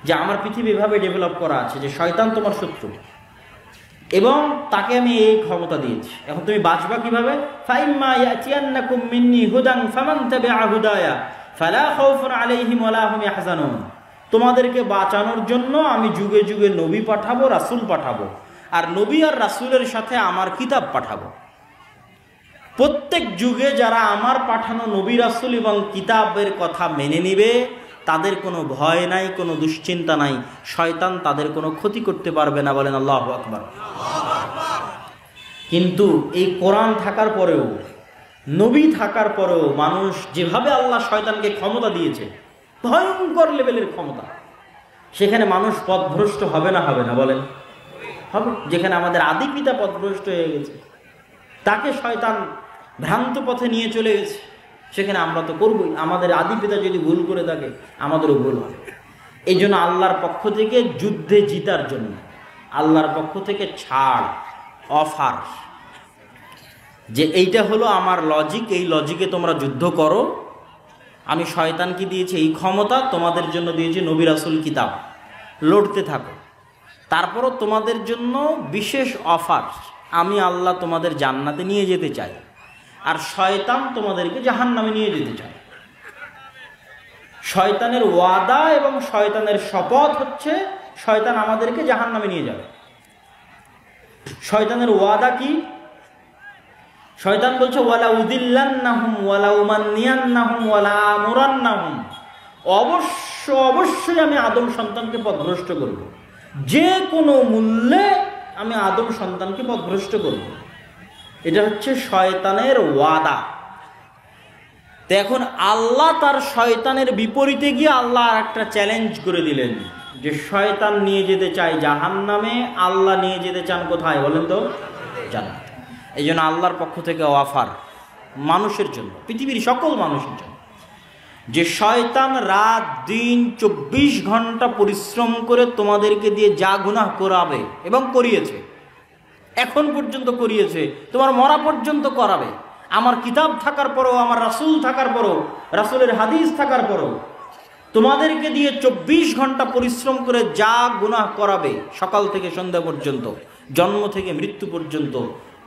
যে আমার পৃথিবী এভাবে ডেভেলপ করা আছে যে শয়তান তোমার শত্রু এবং তাকে আমি এই ক্ষমতা দিয়েছি। এখন তুমি বাঁচবা কিভাবে? ফাইম্মা ইয়াতিয়ান্নাকুম মিন্নি হুদান ফামান তাবিআ হুদায়া ফালা খাউফুন আলাইহিম ওয়ালা হুম ইয়াহজানুন। তোমাদেরকে বাঁচানোর জন্য আমি যুগে যুগে নবী পাঠাবো, রাসূল পাঠাবো, আর নবী আর রাসূলের সাথে আমার কিতাব পাঠাবো। প্রত্যেক যুগে যারা আমার পাঠানো নবী, রাসূল এবং কিতাবের কথা মেনে নিবে, তাদের কোনো ভয় নাই, কোনো দুশ্চিন্তা নাই, শয়তান তাদের কোনো ক্ষতি করতে পারবে না। বলেন আল্লাহু আকবার। কিন্তু এই কোরআন থাকার পরেও, নবী থাকার পরেও মানুষ যেভাবে আল্লাহ শয়তানকে ক্ষমতা দিয়েছে, ভয়ঙ্কর লেভেলের ক্ষমতা, সেখানে মানুষ পথভ্রষ্ট হবে না? হবে না? বলেন হবে। যেখানে আমাদের আদি পিতা পথভ্রষ্ট হয়ে গেছে, তাকে শয়তান ভ্রান্ত পথে নিয়ে চলে গেছে, সেখানে আমরা তো করবই। আমাদের আদি পিতা যদি ভুল করে থাকে, আমাদেরও ভুল হবে। এই জন্য আল্লাহর পক্ষ থেকে যুদ্ধে জিতার জন্য আল্লাহর পক্ষ থেকে ছাড়, অফার, যে এইটা হলো আমার লজিক, এই লজিকে তোমরা যুদ্ধ করো। আমি শয়তানকে দিয়েছি এই ক্ষমতা, তোমাদের জন্য দিয়েছি নবী, রাসূল, কিতাব, লড়তে থাকো। তারপরও তোমাদের জন্য বিশেষ অফার, আমি আল্লাহ তোমাদের জান্নাতে নিয়ে যেতে চাই, আর শয়তান তোমাদেরকে জাহান্নামে নিয়ে যেতে চায়। শয়তানের ওয়াদা এবং শয়তানের শপথ হচ্ছে শয়তান আমাদেরকে জাহান্নামে নিয়ে যাবে। শয়তানের ওয়াদা কি? শয়তান বলছে, ওয়ালা উদিল্লান্নাহুম ওয়ালা উমান্নিয়ান্নাহুম ওয়ালা আমুরান্নাহুম, অবশ্যই আমি আদম সন্তানকে পথভ্রষ্ট করব, যে কোনো মূল্যে আমি আদম সন্তানকে পথভ্রষ্ট করব। এটা হচ্ছে শয়তানের ওয়াদা। তো এখন আল্লাহ তার শয়তানের বিপরীতে গিয়ে আল্লাহ আর একটা চ্যালেঞ্জ করে দিলেন যে শয়তান নিয়ে যেতে চায় জাহান্নামে, আল্লাহ নিয়ে যেতে চান কোথায় বলেন তো? জান্নাত। এই জন্য আল্লাহর পক্ষ থেকে অফার মানুষের জন্য, পৃথিবীর সকল মানুষের জন্য, যে শয়তান রাত দিন 24 ঘন্টা পরিশ্রম করে তোমাদেরকে দিয়ে যা গুনাহ করাবে এবং করিয়েছে, এখন পর্যন্ত করিয়েছে, তোমার মরা পর্যন্ত করাবে, আমার কিতাব থাকার পরও, আমার রাসূল থাকার পরও, রাসূলের হাদিস থাকার পরও তোমাদেরকে দিয়ে 24 ঘন্টা পরিশ্রম করে যা গুনাহ করাবে, সকাল থেকে সন্ধ্যা পর্যন্ত, জন্ম থেকে মৃত্যু পর্যন্ত,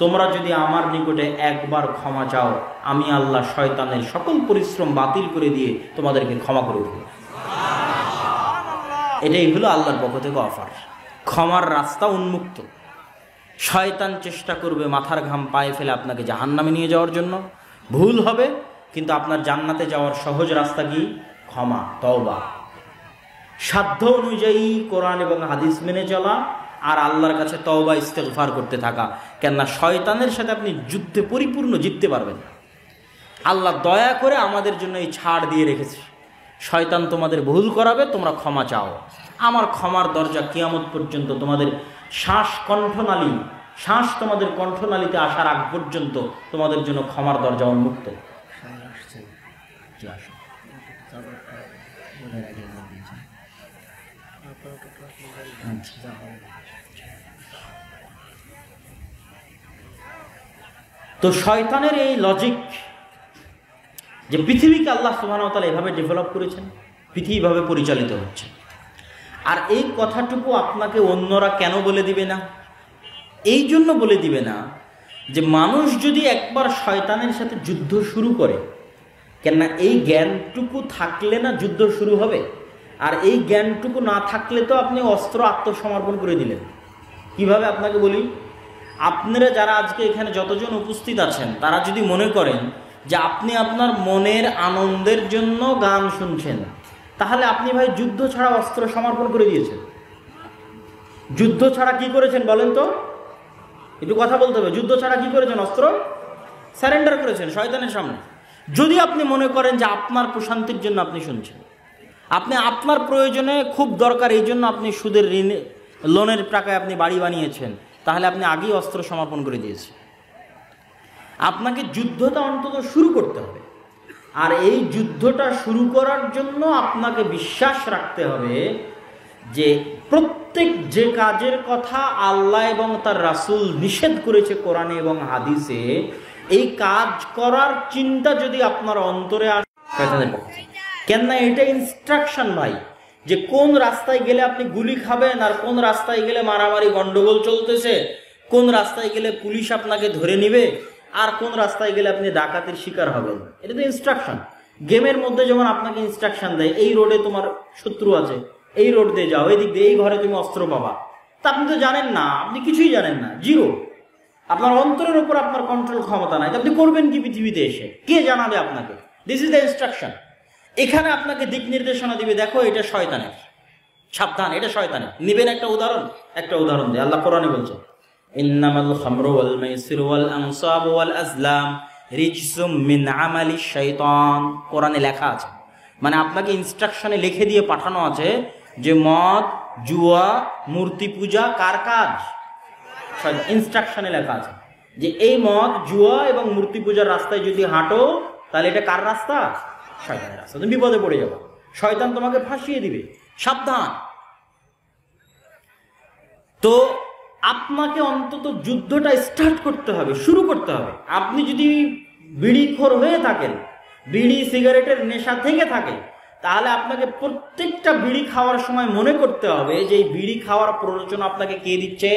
তোমরা যদি আমার নিকটে একবার ক্ষমা চাও, আমি আল্লাহ শয়তানের সকল পরিশ্রম বাতিল করে দিয়ে তোমাদেরকে ক্ষমা করে দেব। এটাই হলো আল্লাহর পক্ষ থেকে অফার। ক্ষমার রাস্তা উন্মুক্ত। শয়তান চেষ্টা করবে মাথার ঘাম পায়ে ফেলে আপনাকে জাহান্নামে নিয়ে যাওয়ার জন্য, ভুল হবে, কিন্তু আপনার জান্নাতে যাওয়ার সহজ রাস্তা কি? ক্ষমা, তওবা, সাধ্য অনুযায়ী কোরআন এবং হাদিস মেনে চলা, আর আল্লাহর কাছে তওবা ইস্তেগফার করতে থাকা। কেননা শয়তানের সাথে আপনি যুদ্ধে পরিপূর্ণ জিততে পারবেন না। আল্লাহ দয়া করে আমাদের জন্য এই ছাড় দিয়ে রেখেছে, শয়তান তোমাদের ভুল করাবে, তোমরা ক্ষমা চাও, আমার ক্ষমার দরজা কিয়ামত পর্যন্ত, তোমাদের শ্বাস তোমাদের কণ্ঠনালীতে আসার আগ পর্যন্ত তোমাদের জন্য ক্ষমার দরজা উন্মুক্ত। তো শয়তানের এই লজিক যে পৃথিবীকে আল্লাহ সুবহানাহু ওয়া তাআলা এভাবে ডেভেলপ করেছেন, পৃথিবীভাবে পরিচালিত হচ্ছে, আর এই কথাটুকু আপনাকে অন্যরা কেন বলে দিবে না? এই জন্য বলে দিবে না যে মানুষ যদি একবার শয়তানের সাথে যুদ্ধ শুরু করে, কেননা এই জ্ঞানটুকু থাকলে না যুদ্ধ শুরু হবে, আর এই জ্ঞানটুকু না থাকলে তো আপনি অস্ত্র আত্মসমর্পণ করে দিলেন। কিভাবে আপনাকে বলি, আপনারা যারা আজকে এখানে যতজন উপস্থিত আছেন, তারা যদি মনে করেন যে আপনি আপনার মনের আনন্দের জন্য গান শুনছেন, তাহলে আপনি ভাই যুদ্ধ ছাড়া অস্ত্র সমর্পণ করে দিয়েছেন। যুদ্ধ ছাড়া কি করেছেন বলেন তো? একটু কথা বলতে হবে। যুদ্ধ ছাড়া কি করেছেন? অস্ত্র সারেন্ডার করেছেন শয়তানের সামনে। যদি আপনি মনে করেন যে আপনার প্রশান্তির জন্য আপনি শুনছেন, আপনি আপনার প্রয়োজনে খুব দরকার এই জন্য আপনি সুদের ঋণে লোনের টাকায় আপনি বাড়ি বানিয়েছেন, তাহলে আপনি আগেই অস্ত্র সমর্পণ করে দিয়েছেন। আপনাকে যুদ্ধটা অন্তত শুরু করতে হবে, আর এই যুদ্ধটা শুরু করার জন্য আপনাকে বিশ্বাস রাখতে হবে যে প্রত্যেক যে কাজের কথা আল্লাহ এবং তার রাসূল নিষেধ করেছে কোরআনে এবং হাদিসে, এই কাজ করার চিন্তা যদি আপনার অন্তরে আসে, কেননা এটা ইনস্ট্রাকশন ভাই, যে কোন রাস্তায় গেলে আপনি গুলি খাবেন, আর কোন রাস্তায় গেলে মারামারি গন্ডগোল চলতেছে, কোন রাস্তায় গেলে পুলিশ আপনাকে ধরে নিবে, আর কোন রাস্তায় গেলে আপনি ডাকাতের শিকার হবেন। এটা তো ইনস্ট্রাকশন। গেমের মধ্যে যেমন আপনাকে ইনস্ট্রাকশন দেয়, এই রোডে তোমার শত্রু আছে, এই রোড দিয়ে যাও, এই দিক দিয়ে, এই ঘরে তুমি অস্ত্র পাবা, তা আপনি তো জানেন না, আপনি কিছুই জানেন না, জিরো। আপনার অন্তরের উপর আপনার কন্ট্রোল ক্ষমতা নাই, আপনি করবেন কি পৃথিবীতে এসে? কে জানাবে আপনাকে? This is the instruction. এখানে আপনাকে দিক নির্দেশনা দিবে, দেখো এটা শয়তানের, সাবধান, এটা শয়তানের। নিবেন একটা উদাহরণ দেয় আল্লাহ কোরআনে বলছে, ইন্নামাল খামরু ওয়াল মাইসিরু ওয়াল আনসাবু ওয়াল আজলাম রিজসুম মিন আমালিশ শাইতান। কোরআনে লেখা আছে, মানে আপনাকে ইনস্ট্রাকশনে লিখে দিয়ে পাঠানো আছে যে মদ, জুয়া, মূর্তি পূজা কার কাজ? ইনস্ট্রাকশনে লেখা আছে যে এই মদ, জুয়া এবং মূর্তি পূজার রাস্তায় যদি হাঁটো, তাহলে এটা কার রাস্তা? শয়তানের রাস্তা। তুমি বিপদে পড়ে যাবে, শয়তান তোমাকে ফাঁসিয়ে দিবে, সাবধান। তো আপনাকে অন্তত যুদ্ধটা স্টার্ট করতে হবে, শুরু করতে হবে। আপনি যদি বিড়িখোর হয়ে থাকেন, বিড়ি সিগারেটের নেশা থেকে থাকে, তাহলে আপনাকে প্রত্যেকটা বিড়ি খাওয়ার সময় মনে করতে হবে যে এই বিড়ি খাওয়ার প্ররোচনা আপনাকে কে দিচ্ছে?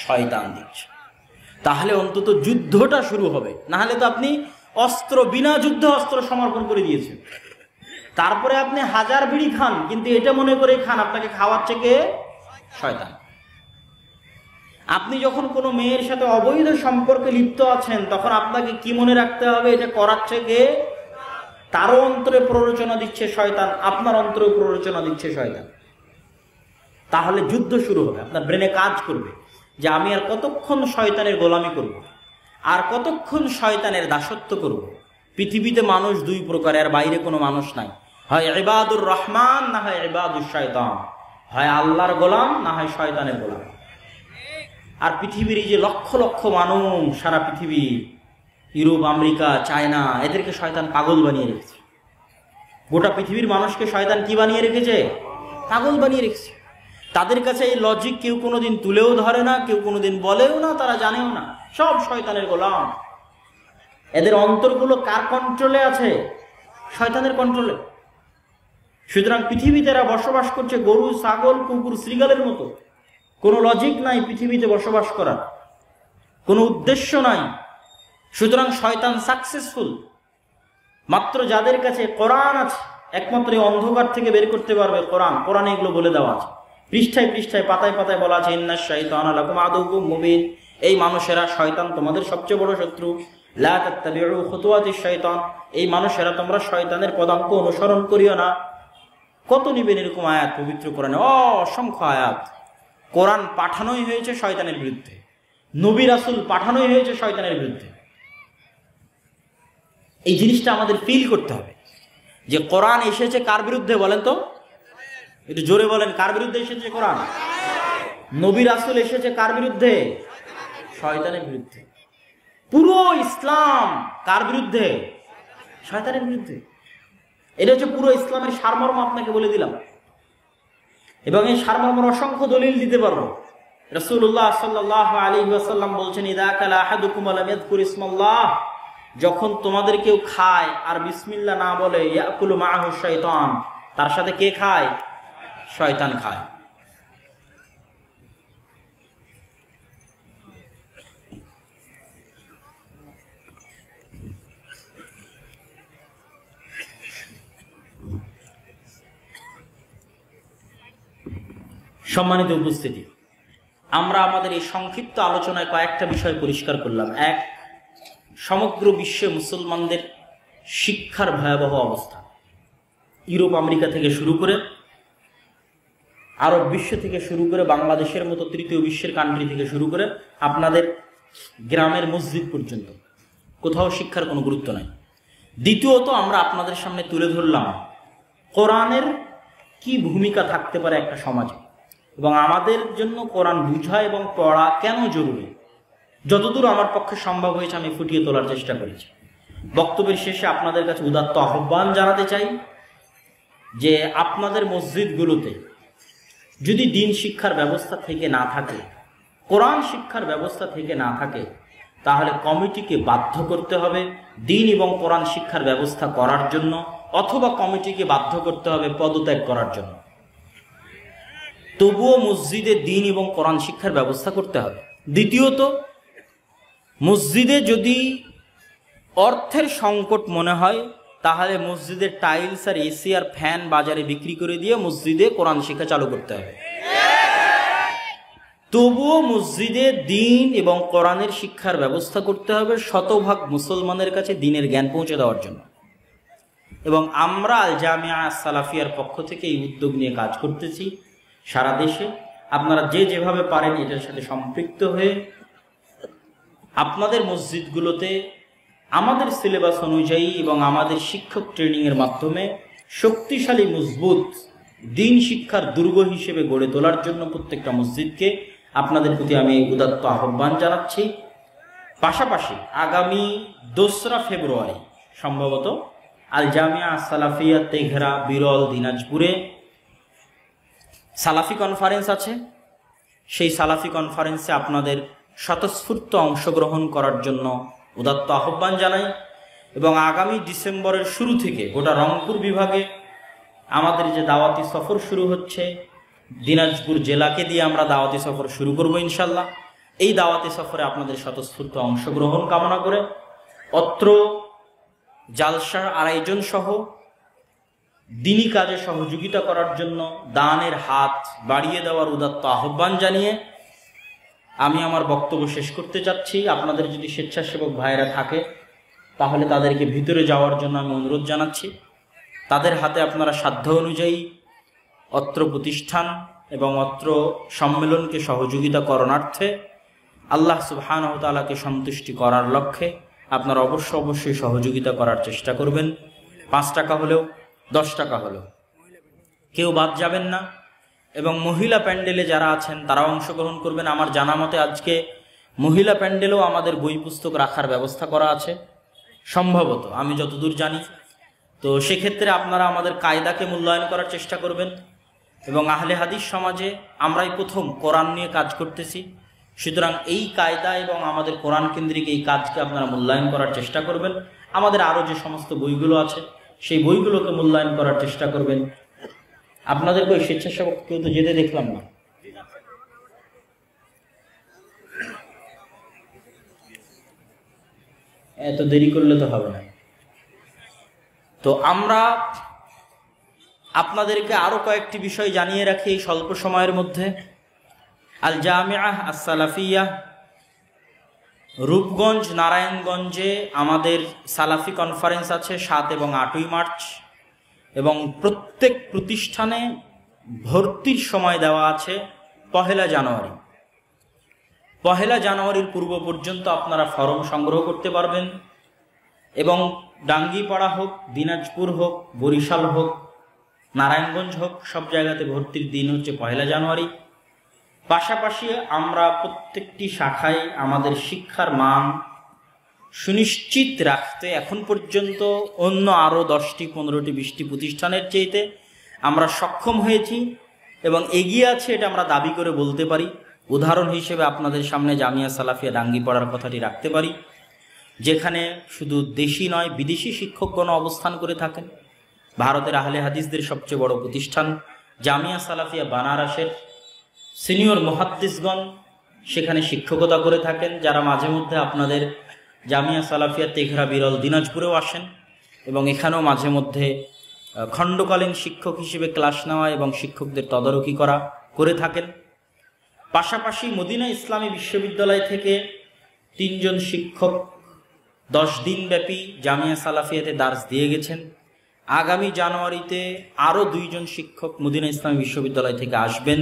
শয়তান দিচ্ছে। তাহলে অন্তত যুদ্ধটা শুরু হবে, না হলে তো আপনি বিনা যুদ্ধে অস্ত্র সমর্পণ করে দিয়েছেন। তারপরে আপনি 1000 বিড়ি খান, কিন্তু এটা মনে করে খান আপনাকে খাওয়াচ্ছে কে? শয়তান। আপনি যখন কোনো মেয়ের সাথে অবৈধ সম্পর্কে লিপ্ত আছেন, তখন আপনাকে কি মনে রাখতে হবে? এটা করাচ্ছে কে? তারও অন্তরে প্ররোচনা দিচ্ছে শয়তান, আপনার অন্তরে প্ররোচনা দিচ্ছে শয়তান। তাহলে যুদ্ধ শুরু হবে, আপনার ব্রেনে কাজ করবে যে আমি আর কতক্ষণ শয়তানের গোলামি করব, আর কতক্ষণ শয়তানের দাসত্ব করব। পৃথিবীতে মানুষ দুই প্রকার, এর বাইরে কোনো মানুষ নাই, হয় ইবাদুর রহমান না হয় ইবাদুর শয়তান, হয় আল্লাহর গোলাম না হয় শয়তানের গোলাম। আর পৃথিবীর এই যে লক্ষ লক্ষ মানুষ, সারা পৃথিবী, ইউরোপ, আমেরিকা, চায়না, এদেরকে শয়তান পাগল বানিয়ে রেখেছে। গোটা পৃথিবীর মানুষকে শয়তান কি বানিয়ে রেখেছে? পাগল বানিয়ে রেখেছে। তাদের কাছে এই লজিক কেউ কোনোদিন তুলেও ধরে না, কেউ কোনোদিন বলেও না, তারা জানেও না, সব শয়তানের গোলাম। এদের অন্তরগুলো কার কন্ট্রোলে আছে? শয়তানের কন্ট্রোলে। সুতরাং পৃথিবীতে এরা বসবাস করছে গরু, ছাগল, কুকুর, শ্রীগালের মতো। কোনো লজিক নাই পৃথিবীতে বসবাস করার, কোনো উদ্দেশ্য নাই। সুতরাং শয়তান সাকসেসফুল। মাত্র যাদের কাছে কোরআন আছে, একমাত্র এই অন্ধকার থেকে বের করতে পারবে কোরআন। কোরআনে এগুলো বলে দেওয়া আছে, পৃষ্ঠায় পৃষ্ঠায়, পাতায় পাতায় বলা আছে, ইন্নাশ শাইতানা লাকুম আদুউম মুবিন। এই মানুষেরা, শয়তান তোমাদের সবচেয়ে বড় শত্রু। লা তাত্তাবিউ খুতুওয়াতিশ শাইতান, এই মানুষেরা তোমরা শয়তানের পদাঙ্ক অনুসরণ করিও না। কত নিবেন এরকম আয়াত পবিত্র কোরআনে? অসংখ্য আয়াত। কোরআন পাঠানোই হয়েছে শয়তানের বিরুদ্ধে, নবী রাসূল পাঠানোই হয়েছে শয়তানের বিরুদ্ধে। এই জিনিসটা আমাদের ফিল করতে হবে যে কোরআন এসেছে কার বিরুদ্ধে? বলেন তো, একটু জোরে বলেন, কার বিরুদ্ধে এসেছে কোরআন? নবী রাসূল এসেছে কার বিরুদ্ধে? শয়তানের বিরুদ্ধে। পুরো ইসলাম কার বিরুদ্ধে? শয়তানের বিরুদ্ধে। এটা হচ্ছে পুরো ইসলামের সারমর্ম, আপনাকে বলে দিলাম। এবং এই সারমর্মের অসংখ্য দলিল দিতে পারবো। রাসূলুল্লাহ সাল্লাল্লাহু আলাইহি ওয়াসাল্লাম বলছেন, ইযা কালা আহাদুকুম লাম ইয়াযকুর ইসমাল্লাহ, যখন তোমাদের কেউ খায় আর বিসমিল্লাহ না বলে, ইয়াকুলু মাআহু শাইতান, তার সাথে কে খায়? শয়তান খায়। সম্মানিত উপস্থিতি, আমরা আমাদের এই সংক্ষিপ্ত আলোচনায় কয়েকটা বিষয় পরিষ্কার করলাম। এক, সমগ্র বিশ্বে মুসলমানদের শিক্ষার ভয়াবহ অবস্থা। ইউরোপ, আমেরিকা থেকে শুরু করে, আরব বিশ্ব থেকে শুরু করে, বাংলাদেশের মতো তৃতীয় বিশ্বের কান্ট্রি থেকে শুরু করে, আপনাদের গ্রামের মসজিদ পর্যন্ত কোথাও শিক্ষার কোনো গুরুত্ব নাই। দ্বিতীয়ত, আমরা আপনাদের সামনে তুলে ধরলাম কোরআনের কি ভূমিকা থাকতে পারে একটা সমাজে, এবং আমাদের জন্য কোরআন বুঝা এবং পড়া কেন জরুরি। যতদূর আমার পক্ষে সম্ভব হয়েছে আমি ফুটিয়ে তোলার চেষ্টা করেছি। বক্তব্যের শেষে আপনাদের কাছে উদাত্ত আহ্বান জানাতে চাই যে আপনাদের মসজিদগুলোতে যদি দিন শিক্ষার ব্যবস্থা থেকে না থাকে, কোরআন শিক্ষার ব্যবস্থা থেকে না থাকে, তাহলে কমিটিকে বাধ্য করতে হবে দিন এবং কোরআন শিক্ষার ব্যবস্থা করার জন্য, অথবা কমিটিকে বাধ্য করতে হবে পদত্যাগ করার জন্য। তবুও মসজিদে দিন এবং কোরআন শিক্ষার ব্যবস্থা করতে হবে। দ্বিতীয়ত, মসজিদে যদি অর্থের সংকট মনে হয়, তাহলে মসজিদের টাইলস আর এসি আর ফ্যান বাজারে বিক্রি করে দিয়ে মসজিদে কোরআন শিক্ষা চালু করতে হবে। তবুও মসজিদে দিন এবং কোরআনের শিক্ষার ব্যবস্থা করতে হবে, শতভাগ মুসলমানের কাছে দিনের জ্ঞান পৌঁছে দেওয়ার জন্য। এবং আমরা আল জামিয়া সালাফিয়ার পক্ষ থেকে এই উদ্যোগ নিয়ে কাজ করতেছি সারা দেশে। আপনারা যে যেভাবে পারেন এটার সাথে সম্পৃক্ত হয়ে আপনাদের মসজিদগুলোতে আমাদের সিলেবাস অনুযায়ী এবং আমাদের শিক্ষক ট্রেনিংয়ের মাধ্যমে শক্তিশালী মজবুত দিন শিক্ষার দুর্গ হিসেবে গড়ে তোলার জন্য প্রত্যেকটা মসজিদকে আপনাদের প্রতি আমি উদাত্ত আহ্বান জানাচ্ছি। পাশাপাশি আগামী 2রা ফেব্রুয়ারি সম্ভবত আল জামিয়া সালাফিয়া তেঘরা, বিরল, দিনাজপুরে সালাফি কনফারেন্স আছে। সেই সালাফি কনফারেন্সে আপনাদের স্বতঃস্ফূর্ত অংশগ্রহণ করার জন্য উদাত্ত আহ্বান জানাই। এবং আগামী ডিসেম্বরের শুরু থেকে গোটা রংপুর বিভাগে আমাদের যে দাওয়াতি সফর শুরু হচ্ছে, দিনাজপুর জেলাকে দিয়ে আমরা দাওয়াতি সফর শুরু করব ইনশাল্লাহ। এই দাওয়াতি সফরে আপনাদের স্বতঃস্ফূর্ত অংশগ্রহণ কামনা করে অত্র জালসার আয়োজন সহ দিনী কাজে সহযোগিতা করার জন্য দানের হাত বাড়িয়ে দেওয়ার উদাত্ত আহ্বান জানিয়ে আমি আমার বক্তব্য শেষ করতে যাচ্ছি। আপনাদের যদি স্বেচ্ছাসেবক ভাইয়েরা থাকে তাহলে তাদেরকে ভিতরে যাওয়ার জন্য আমি অনুরোধ জানাচ্ছি। তাদের হাতে আপনারা সাধ্য অনুযায়ী অত্র প্রতিষ্ঠান এবং অত্র সম্মেলনকে সহযোগিতা করণার্থে আল্লাহ সুবহানাহু ওয়া তাআলাকে সন্তুষ্টি করার লক্ষ্যে আপনারা অবশ্যই সহযোগিতা করার চেষ্টা করবেন। 5 টাকা হলেও 10 টাকা হলেও কেউ বাদ যাবেন না। এবং মহিলা প্যান্ডেলে যারা আছেন তারাও অংশগ্রহণ করবেন। আমার জানা মতে আজকে মহিলা প্যান্ডেলেও আমাদের বই পুস্তক রাখার ব্যবস্থা করা আছে সম্ভবত, আমি যতদূর জানি। তো সেক্ষেত্রে আপনারা আমাদের কায়দাকে মূল্যায়ন করার চেষ্টা করবেন। এবং আহলে হাদিস সমাজে আমরাই প্রথম কোরআন নিয়ে কাজ করতেছি, সুতরাং এই কায়দা এবং আমাদের কোরআন কেন্দ্রিক এই কাজকে আপনারা মূল্যায়ন করার চেষ্টা করবেন। আমাদের আরও যে সমস্ত বইগুলো আছে সেই বইগুলোকে মূল্যায়ন করার চেষ্টা করবেন। আপনাদেরকে ওই স্বেচ্ছাসেবক কেউ তো যেতে দেখলাম না। এত দেরি করলে তো হবে না। তো আমরা আপনাদেরকে আরো কয়েকটি বিষয় জানিয়ে রাখি এই স্বল্প সময়ের মধ্যে। আল জামিআহ আস-সালাফিয়াহ রূপগঞ্জ নারায়ণগঞ্জে আমাদের সালাফি কনফারেন্স আছে 7 এবং 8ই মার্চ, এবং প্রত্যেক প্রতিষ্ঠানে ভর্তির সময় দেওয়া আছে 1 জানুয়ারি। 1 জানুয়ারির পূর্ব পর্যন্ত আপনারা ফর্ম সংগ্রহ করতে পারবেন। এবং ডাঙ্গিপাড়া হোক, দিনাজপুর হোক, বরিশাল হোক, নারায়ণগঞ্জ হোক, সব জায়গাতে ভর্তির দিন হচ্ছে 1 জানুয়ারি। পাশাপাশি আমরা প্রত্যেকটি শাখায় আমাদের শিক্ষার মান সুনিশ্চিত রাখতে এখন পর্যন্ত অন্য আরও 10টি 15টি 20টি প্রতিষ্ঠানের চাইতে আমরা সক্ষম হয়েছি এবং এগিয়ে আছে, এটা আমরা দাবি করে বলতে পারি। উদাহরণ হিসেবে আপনাদের সামনে জামিয়া সালাফিয়া ডাঙ্গিপাড়ার কথাটি রাখতে পারি, যেখানে শুধু দেশি নয় বিদেশি শিক্ষকগণ অবস্থান করে থাকেন। ভারতের আহলে হাদিসদের সবচেয়ে বড় প্রতিষ্ঠান জামিয়া সালাফিয়া বানারসের সিনিয়র মুহাদ্দিসগণ সেখানে শিক্ষকতা করে থাকেন, যারা মাঝে মধ্যে আপনাদের জামিয়া সালাফিয়া তেঘরা বিরল দিনাজপুরেও আসেন এবং এখানেও মাঝে মধ্যে খণ্ডকালীন শিক্ষক হিসেবে ক্লাস নেওয়া এবং শিক্ষকদের তদারকি করে থাকেন। পাশাপাশি মদিনা ইসলামী বিশ্ববিদ্যালয় থেকে 3 জন শিক্ষক 10 দিন ব্যাপী জামিয়া সালাফিয়াতে দার্স দিয়ে গেছেন। আগামী জানুয়ারিতে আরও 2 জন শিক্ষক মদিনা ইসলামী বিশ্ববিদ্যালয় থেকে আসবেন।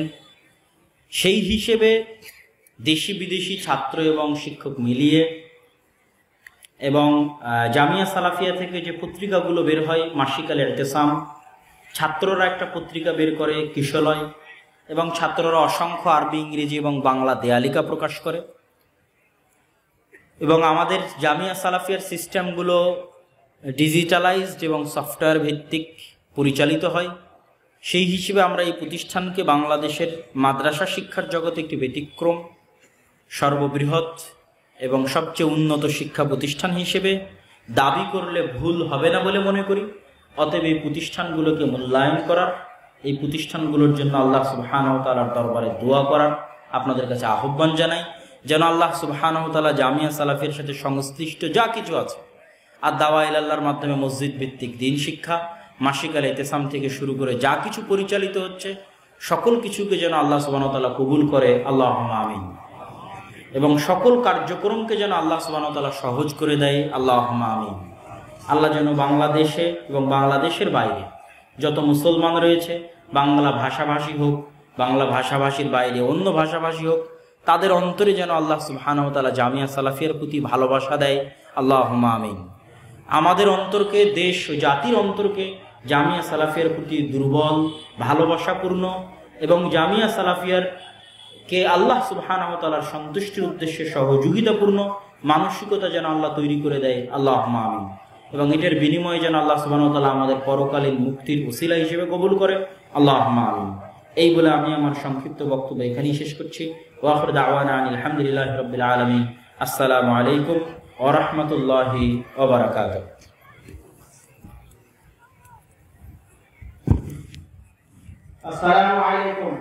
সেই হিসেবে দেশি বিদেশি ছাত্র এবং শিক্ষক মিলিয়ে এবং জামিয়া সালাফিয়া থেকে যে পত্রিকাগুলো বের হয় মাসিক আল ইরতিসাম, ছাত্ররা একটা পত্রিকা বের করে কিশলয়, এবং ছাত্ররা অসংখ্য আরবি, ইংরেজি এবং বাংলা দেয়ালিকা প্রকাশ করে। এবং আমাদের জামিয়া সালাফিয়ার সিস্টেমগুলো ডিজিটালাইজড এবং সফটওয়্যার ভিত্তিক পরিচালিত হয়। সেই হিসেবে আমরা এই প্রতিষ্ঠানকে বাংলাদেশের মাদ্রাসা শিক্ষার জগতে একটি ব্যতিক্রম, সর্ববৃহৎ এবং সবচেয়ে উন্নত শিক্ষা প্রতিষ্ঠান হিসেবে দাবি করলে ভুল হবে না বলে মনে করি। অতএব এই প্রতিষ্ঠানগুলোকে মূল্যায়ন করার, এই প্রতিষ্ঠানগুলোর জন্য আল্লাহ সুবহানাহু ওয়া তাআলার দরবারে দোয়া করার আপনাদের কাছে আহ্বান জানাই, যেন আল্লাহ সুবহানাহু ওয়া তাআলা জামিয়া সালাফিয়ার সাথে সংশ্লিষ্ট যা কিছু আছে আর দাওয়া ইলাল্লাহর মাধ্যমে মসজিদ ভিত্তিক দিন শিক্ষা, মাসিক আল ইতিসাম থেকে শুরু করে যা কিছু পরিচালিত হচ্ছে সকল কিছুকে যেন আল্লাহ সুবহানাহু ওয়া তাআলা কবুল করে, আল্লাহুম্মা আমিন। এবং সকল কার্যক্রমকে যেন আল্লাহ সুবহানাহু ওয়া তাআলা সহজ করে দেয়, আল্লাহুম্মা আমিন। আল্লাহ যেন বাংলাদেশে এবং বাংলাদেশের বাইরে যত মুসলমান রয়েছে, বাংলা ভাষাভাষী হোক, বাংলা ভাষাভাষীর বাইরে অন্য ভাষাভাষী হোক, তাদের অন্তরে যেন আল্লাহ সুবহানাহু ওয়া তাআলা জামিয়া সালাফিয়ার প্রতি ভালোবাসা দেয়, আল্লাহুম্মা আমিন। আমাদের অন্তরকে, দেশ ও জাতির অন্তরকে জামিয়া সালাফিয়ার প্রতি দুর্বল, ভালোবাসাপূর্ণ এবং জামিয়া সালাফিয়ার কে আল্লাহ সুবহানাহু ওয়া তাআলার সন্তুষ্টির উদ্দেশ্যে সহযোগিতাপূর্ণ মানসিকতা যেন আল্লাহ তৈরি করে দেয়, আল্লাহুম্মা আমিন। এবং এটার বিনিময়ে যেন আল্লাহ সুবহানাহু ওয়া তাআলা আমাদের পরকালীন মুক্তির ওসিলা হিসেবে কবুল করে, আল্লাহুম্মা আমিন। এই বলে আমি আমার সংক্ষিপ্ত বক্তব্য এখানেই শেষ করছি। ওয়া আখিরু দাওয়ানা আনিল হামদুলিল্লাহি রাব্বিল আলামিন। আসসালামু আলাইকুম ওয়া রাহমাতুল্লাহি ওয়া বারাকাতুহু। আসসালামু আলাইকুম।